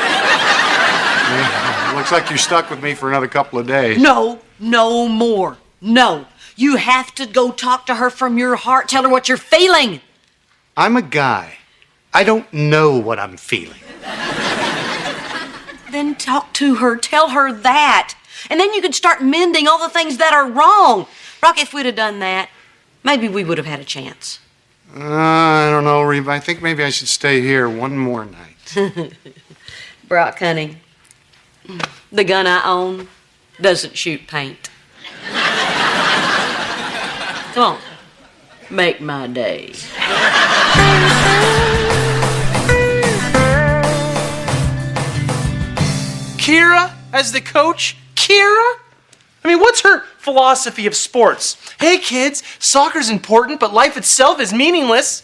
looks like you're stuck with me for another couple of days. No more. No. You have to go talk to her from your heart. Tell her what you're feeling. I'm a guy. I don't know what I'm feeling. Then talk to her. Tell her that. And then you could start mending all the things that are wrong. Brock, if we'd have done that, maybe we would have had a chance. I don't know, Reba. I think maybe I should stay here one more night. Brock, honey, the gun I own doesn't shoot paint. Come on, make my day. Kira as the coach? Kira? I mean, what's her philosophy of sports? Hey, kids, soccer's important, but life itself is meaningless.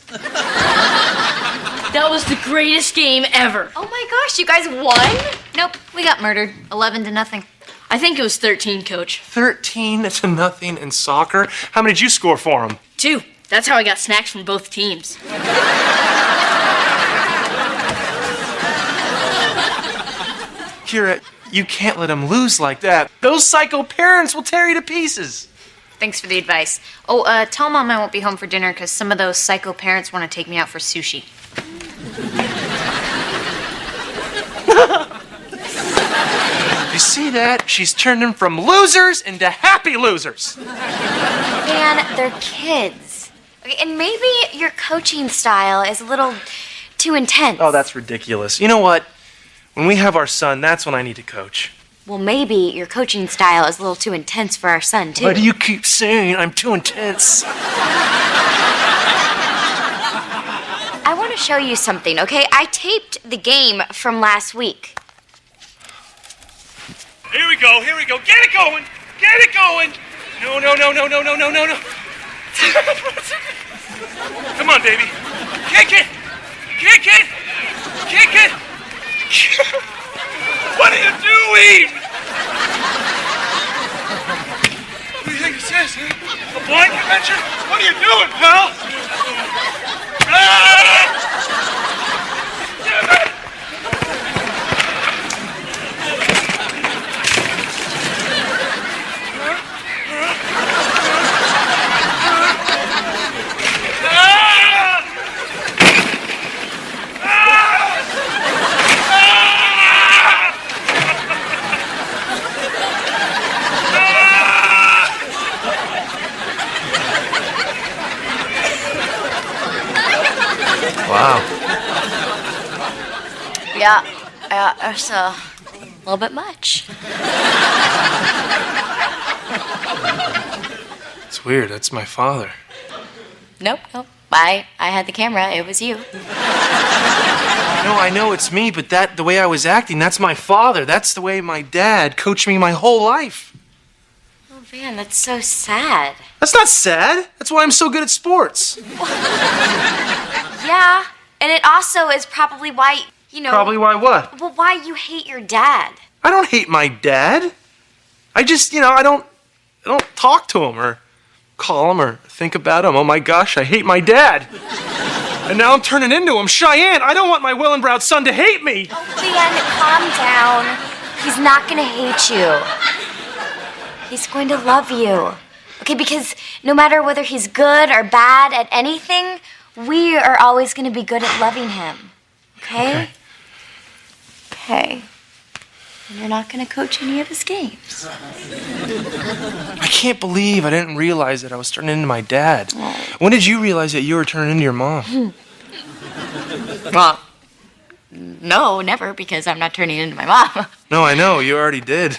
That was the greatest game ever. Oh my gosh, you guys won? Nope, we got murdered. 11-0. I think it was 13, Coach. 13-0 in soccer? How many did you score for them? 2. That's how I got snacks from both teams. Kira, you can't let them lose like that. Those psycho parents will tear you to pieces. Thanks for the advice. Oh, tell Mom I won't be home for dinner because some of those psycho parents want to take me out for sushi. You see that? She's turned them from losers into happy losers. Man, they're kids. Okay, and maybe your coaching style is a little too intense. Oh, that's ridiculous. You know what? When we have our son, that's when I need to coach. Well, maybe your coaching style is a little too intense for our son, too. Why do you keep saying I'm too intense? I want to show you something, okay? I taped the game from last week. Here we go. Get it going. No. Come on, baby. Kick it. What are you doing? What do you think this is, huh? A blind convention? What are you doing, pal? Damn it! Wow. Yeah, that's a little bit much. It's weird. That's my father. Nope. I had the camera. It was you. No, I know it's me, but the way I was acting, that's my father. That's the way my dad coached me my whole life. Oh, man, that's so sad. That's not sad. That's why I'm so good at sports. Yeah, and it also is probably why, Probably why what? Well, why you hate your dad. I don't hate my dad. I just, I don't talk to him or call him or think about him. Oh my gosh, I hate my dad. And now I'm turning into him. Cheyenne, I don't want my well-and-browed son to hate me. Oh, Ben, calm down. He's not gonna hate you. He's going to love you. Okay, because no matter whether he's good or bad at anything, we are always gonna be good at loving him. Okay? Okay. And you're not gonna coach any of his games. I can't believe I didn't realize that I was turning into my dad. When did you realize that you were turning into your mom? Well, no, never, because I'm not turning into my mom. No, I know. You already did.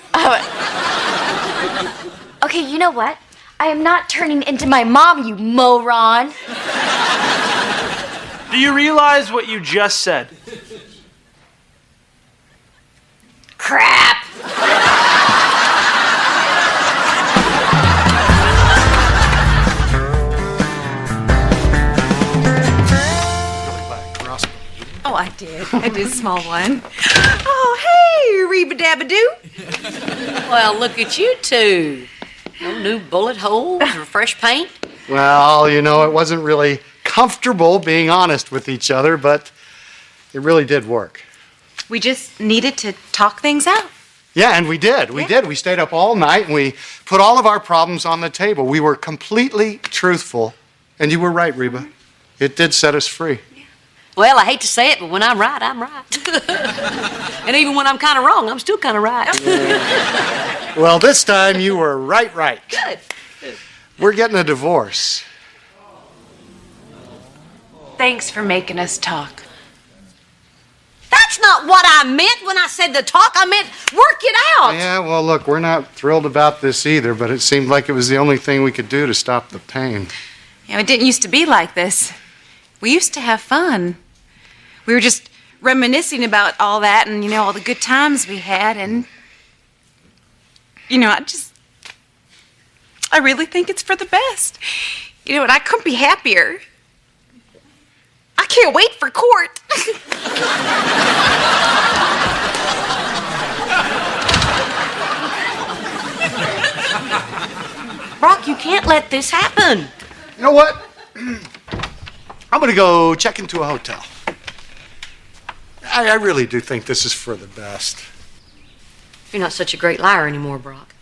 Okay, you know what? I am not turning into my mom, you moron. Do you realize what you just said? Crap! Oh, I did. I did a small one. Oh, hey, Reba Dabadoo. Well, look at you two. No new bullet holes or fresh paint? Well, it wasn't really comfortable being honest with each other, but it really did work. We just needed to talk things out. Yeah, and we did. We did. We stayed up all night and we put all of our problems on the table. We were completely truthful. And you were right, Reba. It did set us free. Well, I hate to say it, but when I'm right, I'm right. And even when I'm kind of wrong, I'm still kind of right. Well, this time you were right. Good. We're getting a divorce. Thanks for making us talk. That's not what I meant when I said the talk. I meant work it out. Yeah, well, look, we're not thrilled about this either, but it seemed like it was the only thing we could do to stop the pain. It didn't used to be like this. We used to have fun. We were just reminiscing about all that and, all the good times we had, and I really think it's for the best. And I couldn't be happier. I can't wait for court. Brock, you can't let this happen. You know what? I'm gonna go check into a hotel. I really do think this is for the best. You're not such a great liar anymore, Brock.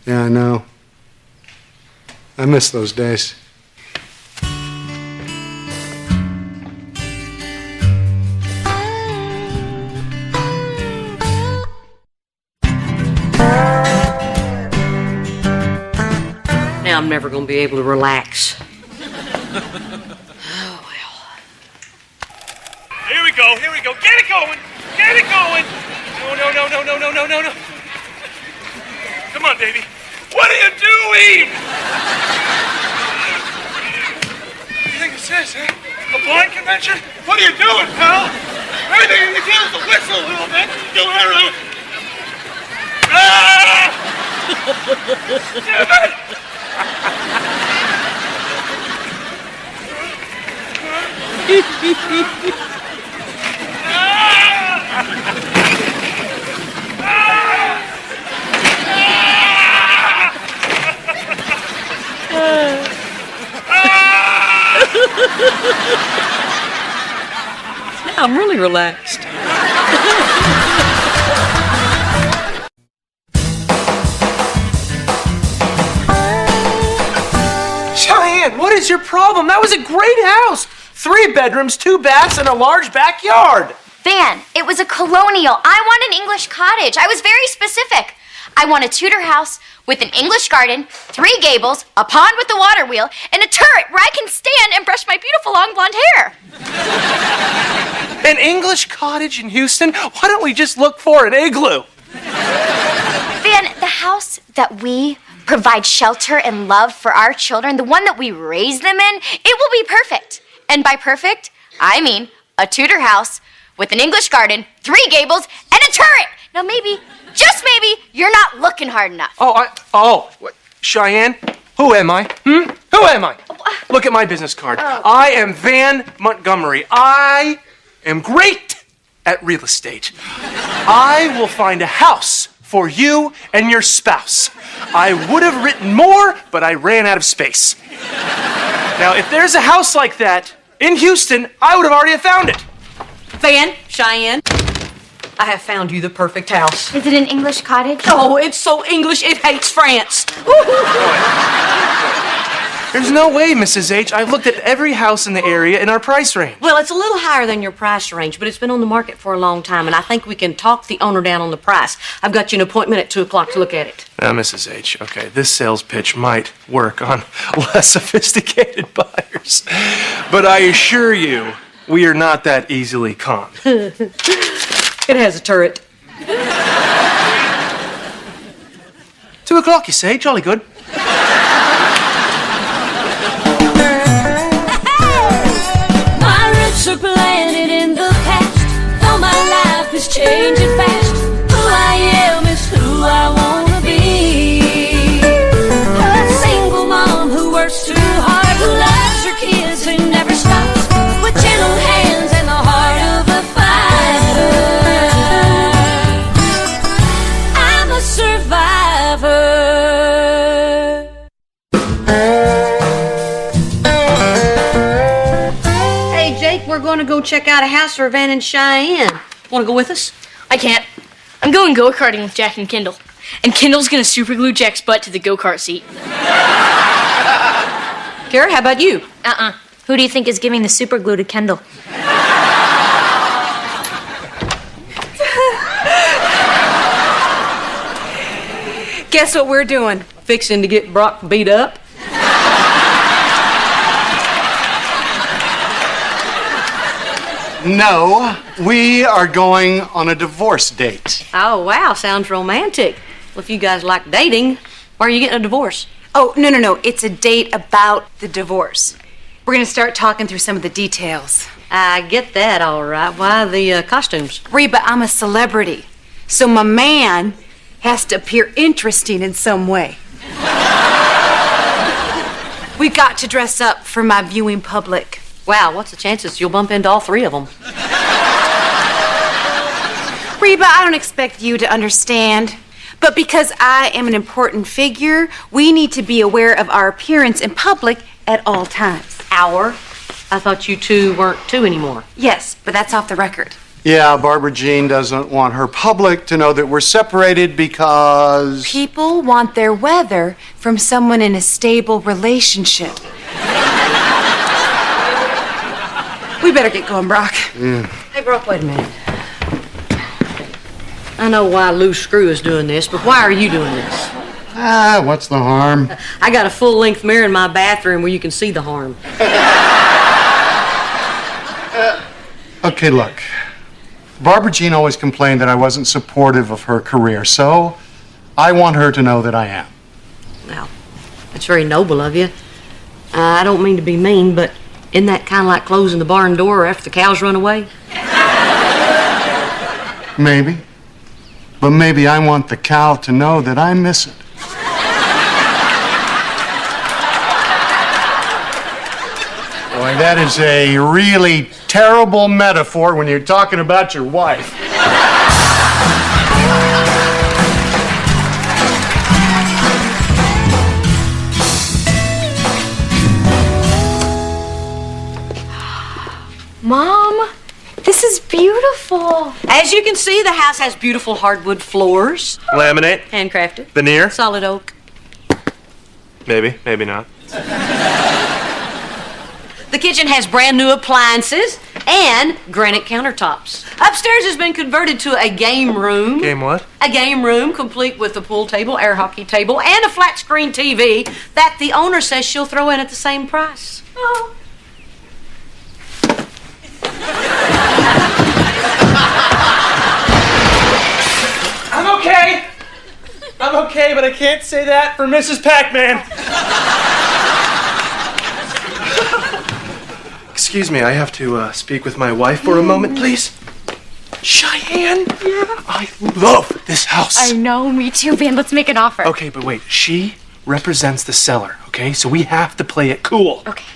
Yeah, I know. I miss those days. Now I'm never going to be able to relax. Here we go. Get it going. No. Come on, baby. What are you doing? What do you think this is, huh? A blind convention? What are you doing, pal? Everything you do is to whistle a little bit. Do it. Ah! Damn it! Now I'm really relaxed. Cheyenne, what is your problem? That was a great house. 3 bedrooms, 2 baths, and a large backyard. Van, it was a colonial. I want an English cottage. I was very specific. I want a Tudor house with an English garden, 3 gables, a pond with a water wheel, and a turret where I can stand and brush my beautiful long blonde hair. An English cottage in Houston? Why don't we just look for an igloo? Van, the house that we provide shelter and love for our children, the one that we raise them in, it will be perfect. And by perfect, I mean a Tudor house with an English garden, 3 gables, and a turret. Now maybe, just maybe, you're not looking hard enough. What? Cheyenne, who am I? Who am I? Look at my business card. I am Van Montgomery. I am great at real estate. I will find a house for you and your spouse. I would have written more, but I ran out of space. Now, if there's a house like that in Houston, I would have already found it. Van, Cheyenne, I have found you the perfect house. Is it an English cottage? Oh, it's so English it hates France. There's no way, Mrs. H. I've looked at every house in the area in our price range. Well, it's a little higher than your price range, but it's been on the market for a long time, and I think we can talk the owner down on the price. I've got you an appointment at 2 o'clock to look at it. Now, Mrs. H., okay, this sales pitch might work on less sophisticated buyers, but I assure you, we are not that easily conned. It has a turret. 2 o'clock, you say? Jolly good. My roots are planted in the past, though my life is changing fast. Who I am is who I wanna be. A single mom who works too hard, who loves her kids and never stops, with gentle hands and the heart of a fighter. I'm a survivor. We're going to go check out a house for Van and Cheyenne. Want to go with us? I can't. I'm going go-karting with Jack and Kendall. And Kendall's gonna superglue Jack's butt to the go-kart seat. Kara, how about you? Who do you think is giving the super glue to Kendall? Guess what we're doing? Fixing to get Brock beat up? No, we are going on a divorce date. Oh, wow, sounds romantic. Well, if you guys like dating, why are you getting a divorce? Oh, no. It's a date about the divorce. We're going to start talking through some of the details. I get that, all right. Why the costumes? Reba, I'm a celebrity. So my man has to appear interesting in some way. We got to dress up for my viewing public. Wow, what's the chances you'll bump into all three of them? Reba, I don't expect you to understand, but because I am an important figure, we need to be aware of our appearance in public at all times. Our? I thought you two weren't two anymore. Yes, but that's off the record. Yeah, Barbara Jean doesn't want her public to know that we're separated because... People want their weather from someone in a stable relationship. We better get going, Brock. Hey, Brock, wait a minute. I know why Lou Screw is doing this, but why are you doing this? What's the harm? I got a full-length mirror in my bathroom where you can see the harm. Okay, look. Barbara Jean always complained that I wasn't supportive of her career, so I want her to know that I am. Well, that's very noble of you. I don't mean to be mean, but isn't that kind of like closing the barn door after the cows run away? Maybe. But maybe I want the cow to know that I miss it. Boy, that is a really terrible metaphor when you're talking about your wife. Mom, this is beautiful. As you can see, the house has beautiful hardwood floors. Laminate. Handcrafted. Veneer. Solid oak. Maybe, maybe not. The kitchen has brand new appliances and granite countertops. Upstairs has been converted to a game room. Game what? A game room complete with a pool table, air hockey table, and a flat screen TV that the owner says she'll throw in at the same price. Oh. I'm okay, but I can't say that for Mrs. Pac-Man. Excuse me, I have to speak with my wife for a moment, please. Cheyenne? Yeah? I love this house. I know, me too, Van. Let's make an offer. Okay, but wait. She represents the seller, okay? So we have to play it cool. Okay.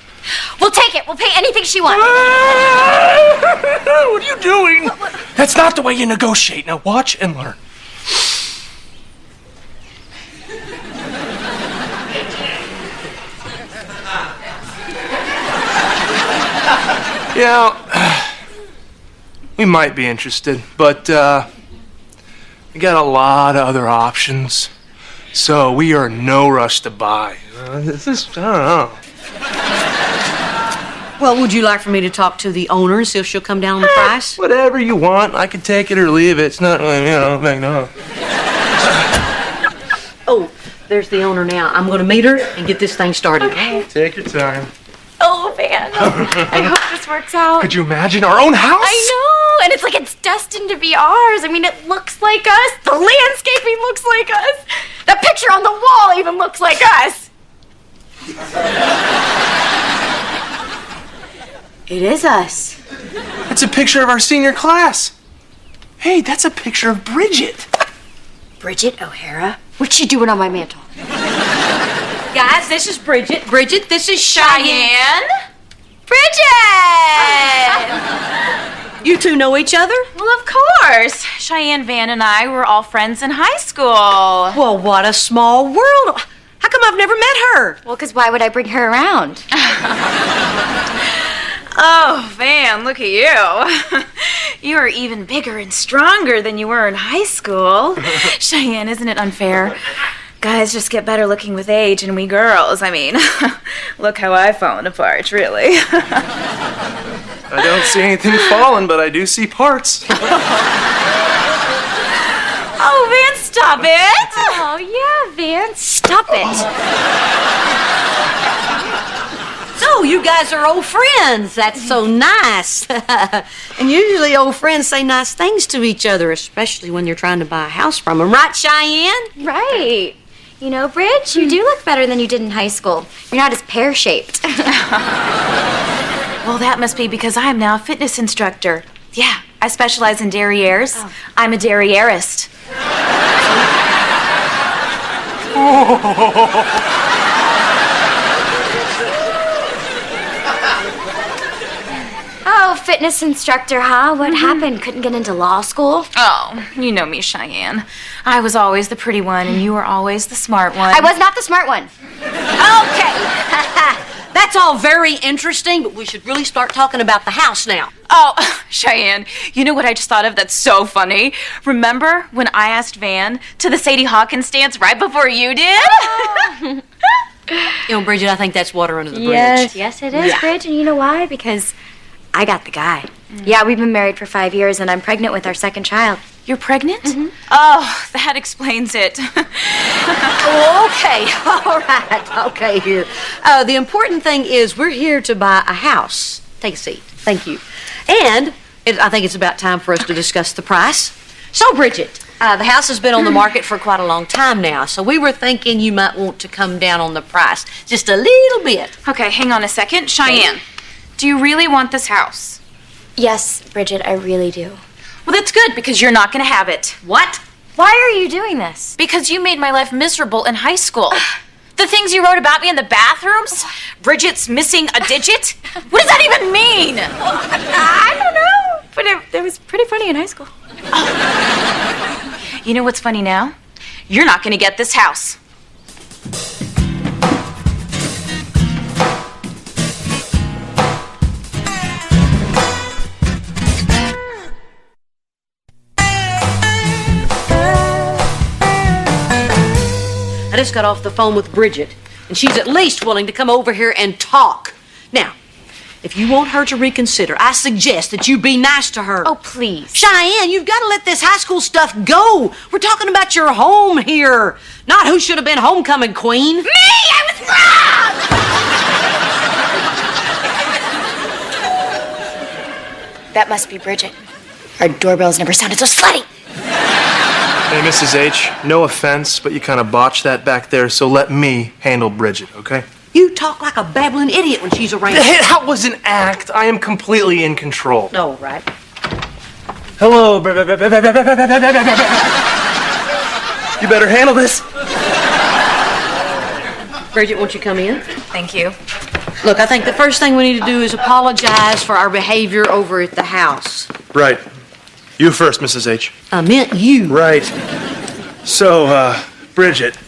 We'll take it. We'll pay anything she wants. What are you doing? That's not the way you negotiate. Now watch and learn. Yeah, we might be interested, but we got a lot of other options, so we are in no rush to buy. I don't know. Well, would you like for me to talk to the owner and see if she'll come down on the price? Whatever you want. I can take it or leave it. It's not really, no. Oh, there's the owner now. I'm going to meet her and get this thing started. Okay. Take your time. Oh, Van. I hope this works out. Could you imagine our own house? I know, and it's like it's destined to be ours. I mean, it looks like us. The landscaping looks like us. The picture on the wall even looks like us. It is us. That's a picture of our senior class. Hey, that's a picture of Bridget. Bridget O'Hara? What's she doing on my mantle? Guys, this is Bridget. Bridget, this is Cheyenne. Bridget! You two know each other? Well, of course. Cheyenne, Van, and I were all friends in high school. Well, what a small world. How come I've never met her? Well, because why would I bring her around? Oh, Van, look at you. You are even bigger and stronger than you were in high school. Cheyenne, isn't it unfair? Guys just get better looking with age, and we girls, I mean, look how I've fallen apart, really. I don't see anything falling, but I do see parts. Oh, Van, stop it. Oh, yeah, Van, stop it. So, you guys are old friends. That's so nice. And usually old friends say nice things to each other, especially when you're trying to buy a house from them. Right, Cheyenne? Right. You know, Bridge, you do look better than you did in high school. You're not as pear-shaped. Well, that must be because I am now a fitness instructor. Yeah, I specialize in derrieres. Oh. I'm a derrierist. Oh, fitness instructor, huh? What happened? Couldn't get into law school? Oh, you know me, Cheyenne. I was always the pretty one, and you were always the smart one. I was not the smart one. Okay. That's all very interesting, but we should really start talking about the house now. Oh, Cheyenne, you know what I just thought of that's so funny? Remember when I asked Van to the Sadie Hawkins dance right before you did? You know, Bridget, I think that's water under the bridge. Yes, it is, Bridge, and you know why? Because I got the guy. Yeah, we've been married for 5 years, and I'm pregnant with our second child. You're pregnant? Oh, that explains it. Okay, all right, okay, here. The important thing is we're here to buy a house. Take a seat. Thank you. And I think it's about time for us to discuss the price. So, Bridget, the house has been on the market for quite a long time now, so we were thinking you might want to come down on the price just a little bit. Okay, hang on a second. Cheyenne, do you really want this house? Yes, Bridget, I really do. Well, that's good, because you're not going to have it. What? Why are you doing this? Because you made my life miserable in high school. The things you wrote about me in the bathrooms? Bridget's missing a digit? What does that even mean? I don't know, but it was pretty funny in high school. Oh. You know what's funny now? You're not going to get this house. I just got off the phone with Bridget, and she's at least willing to come over here and talk. Now, if you want her to reconsider, I suggest that you be nice to her. Oh, please. Cheyenne, you've got to let this high school stuff go. We're talking about your home here, not who should have been homecoming queen. Me! I was wrong! That must be Bridget. Our doorbell's never sounded so slutty. Hey, Mrs. H, no offense, but you kind of botched that back there, so let me handle Bridget, okay? You talk like a babbling idiot when she's around. That was an act. I am completely in control. No, right? Hello. You better handle this. Bridget, won't you come in? Thank you. Look, I think the first thing we need to do is apologize for our behavior over at the house. Right. You first, Mrs. H. I meant you. Right. So, Bridget,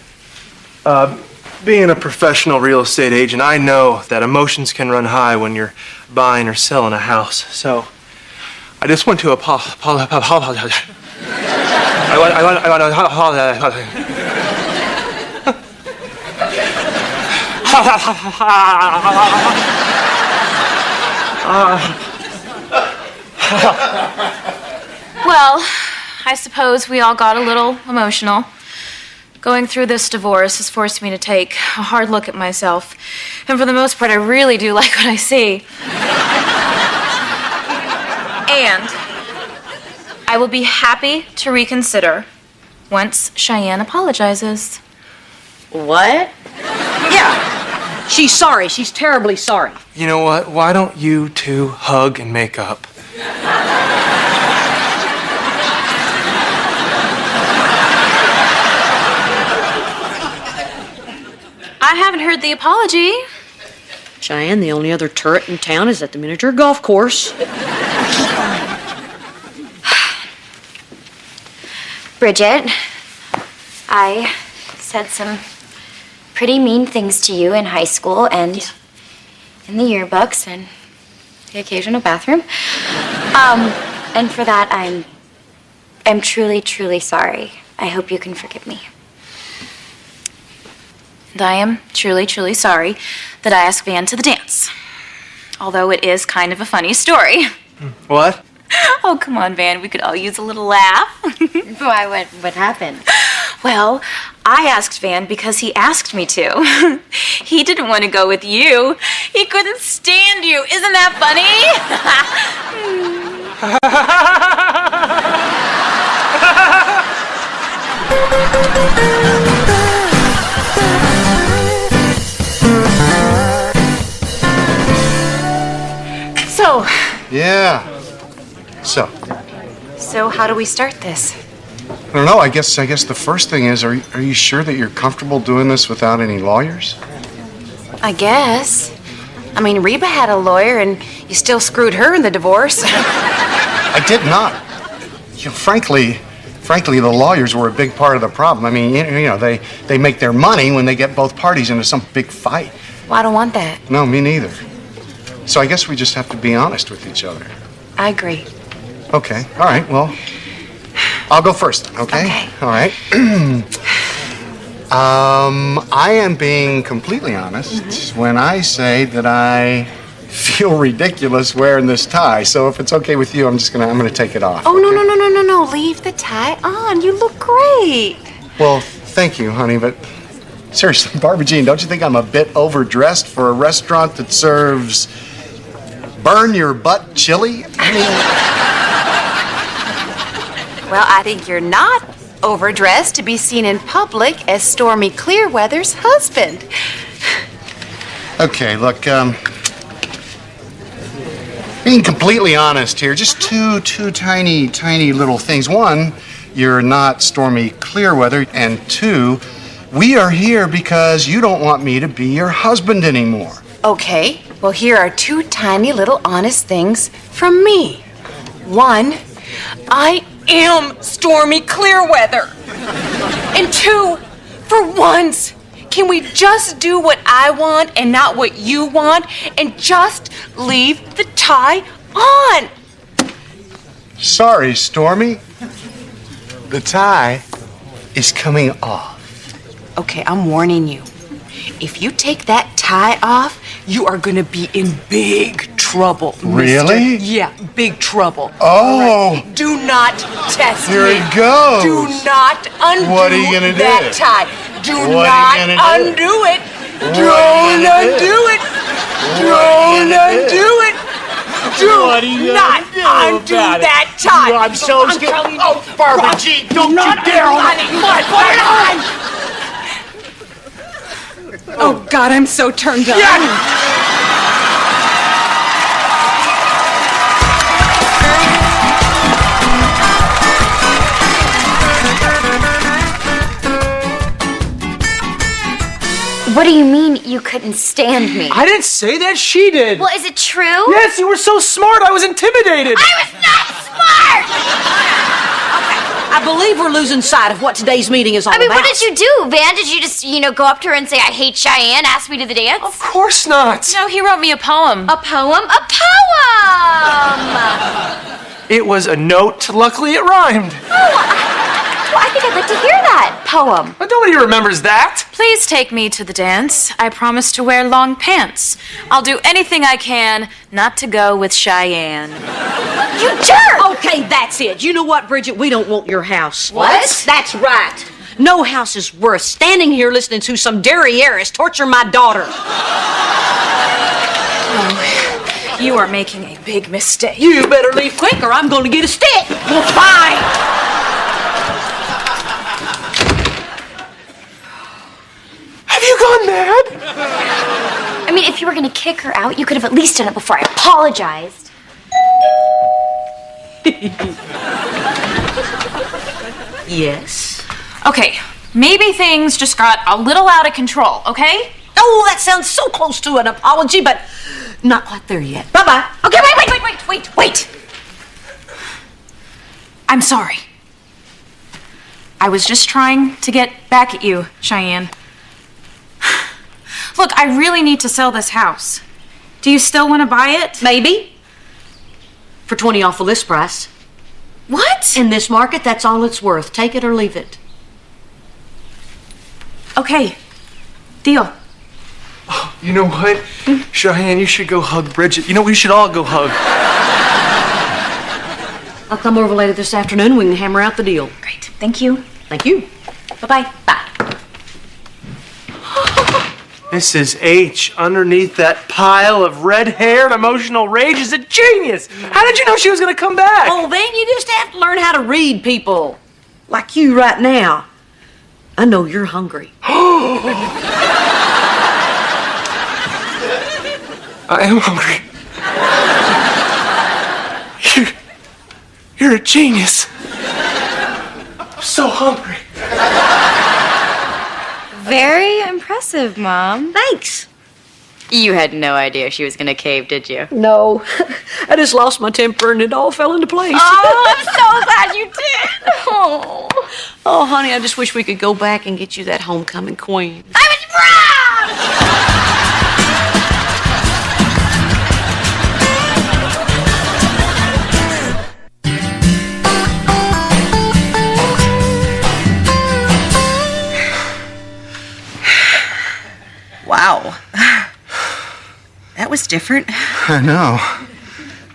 being a professional real estate agent, I know that emotions can run high when you're buying or selling a house. So, I just want to apologize. I want to apologize. Well, I suppose we all got a little emotional. Going through this divorce has forced me to take a hard look at myself. And for the most part, I really do like what I see. And I will be happy to reconsider once Cheyenne apologizes. What? Yeah. She's sorry. She's terribly sorry. You know what? Why don't you two hug and make up? I haven't heard the apology. Cheyenne, the only other turret in town is at the miniature golf course. Bridget, I said some pretty mean things to you in high school and in the yearbooks and the occasional bathroom. And for that, I'm truly, truly sorry. I hope you can forgive me. And I am truly, truly sorry that I asked Van to the dance. Although it is kind of a funny story. What? Oh, come on, Van. We could all use a little laugh. Why? What happened? Well, I asked Van because he asked me to. He didn't want to go with you. He couldn't stand you. Isn't that funny? So. Yeah. So how do we start this? don't know. I guess the first thing is, are you sure that you're comfortable doing this without any lawyers? I guess. I mean, Reba had a lawyer, and you still screwed her in the divorce. I did not. Frankly, the lawyers were a big part of the problem. I mean, they make their money when they get both parties into some big fight. Well, I don't want that. No, me neither. So I guess we just have to be honest with each other. I agree. Okay. All right. Well, I'll go first then, okay? All right. I am being completely honest when I say that I feel ridiculous wearing this tie. So if it's okay with you, I'm gonna take it off. Oh, okay? No. Leave the tie on. You look great. Well, thank you, honey, but seriously, Barbara Jean, don't you think I'm a bit overdressed for a restaurant that serves burn your butt chili? I mean... Well, I think you're not overdressed to be seen in public as Stormy Clearweather's husband. Okay, look, being completely honest here, just two tiny little things. One, you're not Stormy Clearweather, and two, we are here because you don't want me to be your husband anymore. Okay, well, here are two tiny little honest things from me. One, I am Stormy Clearweather. And two, for once, can we just do what I want and not what you want and just leave the tie on? Sorry, Stormy. The tie is coming off. Okay, I'm warning you. If you take that tie off, you are gonna be in big trouble. Really? Mister. Yeah, big trouble. Oh. Right. Do not test Here me. it goes. Do not undo What are you gonna do? that tie. Do What not are you gonna do? undo it. What Don't are you gonna undo do? it. What are Don't you gonna undo do? it. Do What are you not gonna do undo about it? that tie. I'm so scared. telling you. Oh, Barbara Jean, don't you dare. Put it on. Oh, God, I'm so turned on. What do you mean you couldn't stand me? I didn't say that. She did. Well, is it true? Yes, you were so smart. I was intimidated. I was not smart! I believe we're losing sight of what today's meeting is all I mean, about. what did you do, Van? Did you just, go up to her and say, I hate Cheyenne, ask me to the dance? Of course not. No, he wrote me a poem. A poem? A poem! It was a note. Luckily, it rhymed. Well, I think I'd like to hear that poem. But nobody remembers that. Please take me to the dance. I promise to wear long pants. I'll do anything I can not to go with Cheyenne. You jerk! Okay, that's it. You know what, Bridget? We don't want your house. What? That's right. No house is worth standing here listening to some derrieres torture my daughter. Oh, you are making a big mistake. You better leave quick or I'm going to get a stick. Well, fine. Have you gone mad? I mean, if you were gonna kick her out, you could have at least done it before I apologized. Yes? Okay, maybe things just got a little out of control, okay? Oh, that sounds so close to an apology, but not quite there yet. Bye-bye. Okay, wait. I'm sorry. I was just trying to get back at you, Cheyenne. Look, I really need to sell this house. Do you still want to buy it? Maybe. For 20 off the list price. What? In this market, that's all it's worth. Take it or leave it. Okay, deal. Oh, you know what? Cheyenne, you should go hug Bridget. You know, we should all go hug. I'll come over later this afternoon. We can hammer out the deal. Great, thank you. Thank you. Bye-bye. Bye. Mrs. H, underneath that pile of red-haired emotional rage, is a genius. How did you know she was going to come back? Oh, then you just have to learn how to read people. Like you right now. I know you're hungry. I am hungry. You're a genius. I'm so hungry. Very impressive, Mom. Thanks. You had no idea she was gonna cave, did you? No, I just lost my temper and it all fell into place. Oh, I'm so glad you did. Oh. Oh, honey, I just wish we could go back and get you that homecoming queen. I was wrong! Wow. That was different. I know.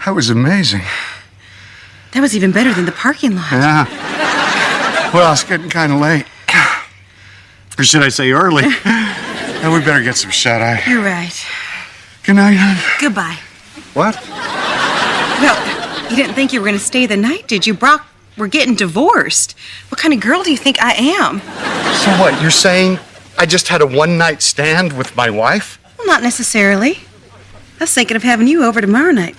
That was amazing. That was even better than the parking lot. Yeah. Well, it's getting kind of late. Or should I say early? And we better get some shut-eye. You're right. Good night, hon. Goodbye. What? Well, you didn't think you were going to stay the night, did you, Brock? We're getting divorced. What kind of girl do you think I am? So what, you're saying I just had a one-night stand with my wife? Well, not necessarily. I was thinking of having you over tomorrow night.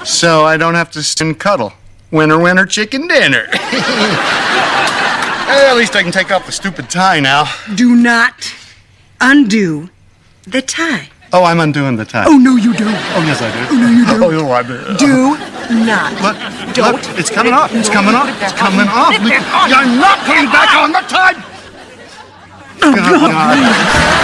So I don't have to sit and cuddle. Winner, winner, chicken dinner. At least I can take off the stupid tie now. Do not undo the tie. Oh, I'm undoing the tie. Oh, no, you don't. Oh, yes, I do. Oh, no, you don't. Oh, no, I do. Do not. Look, it's coming off. It's coming off. It's coming off. You're not putting back on the tie. Oh, God.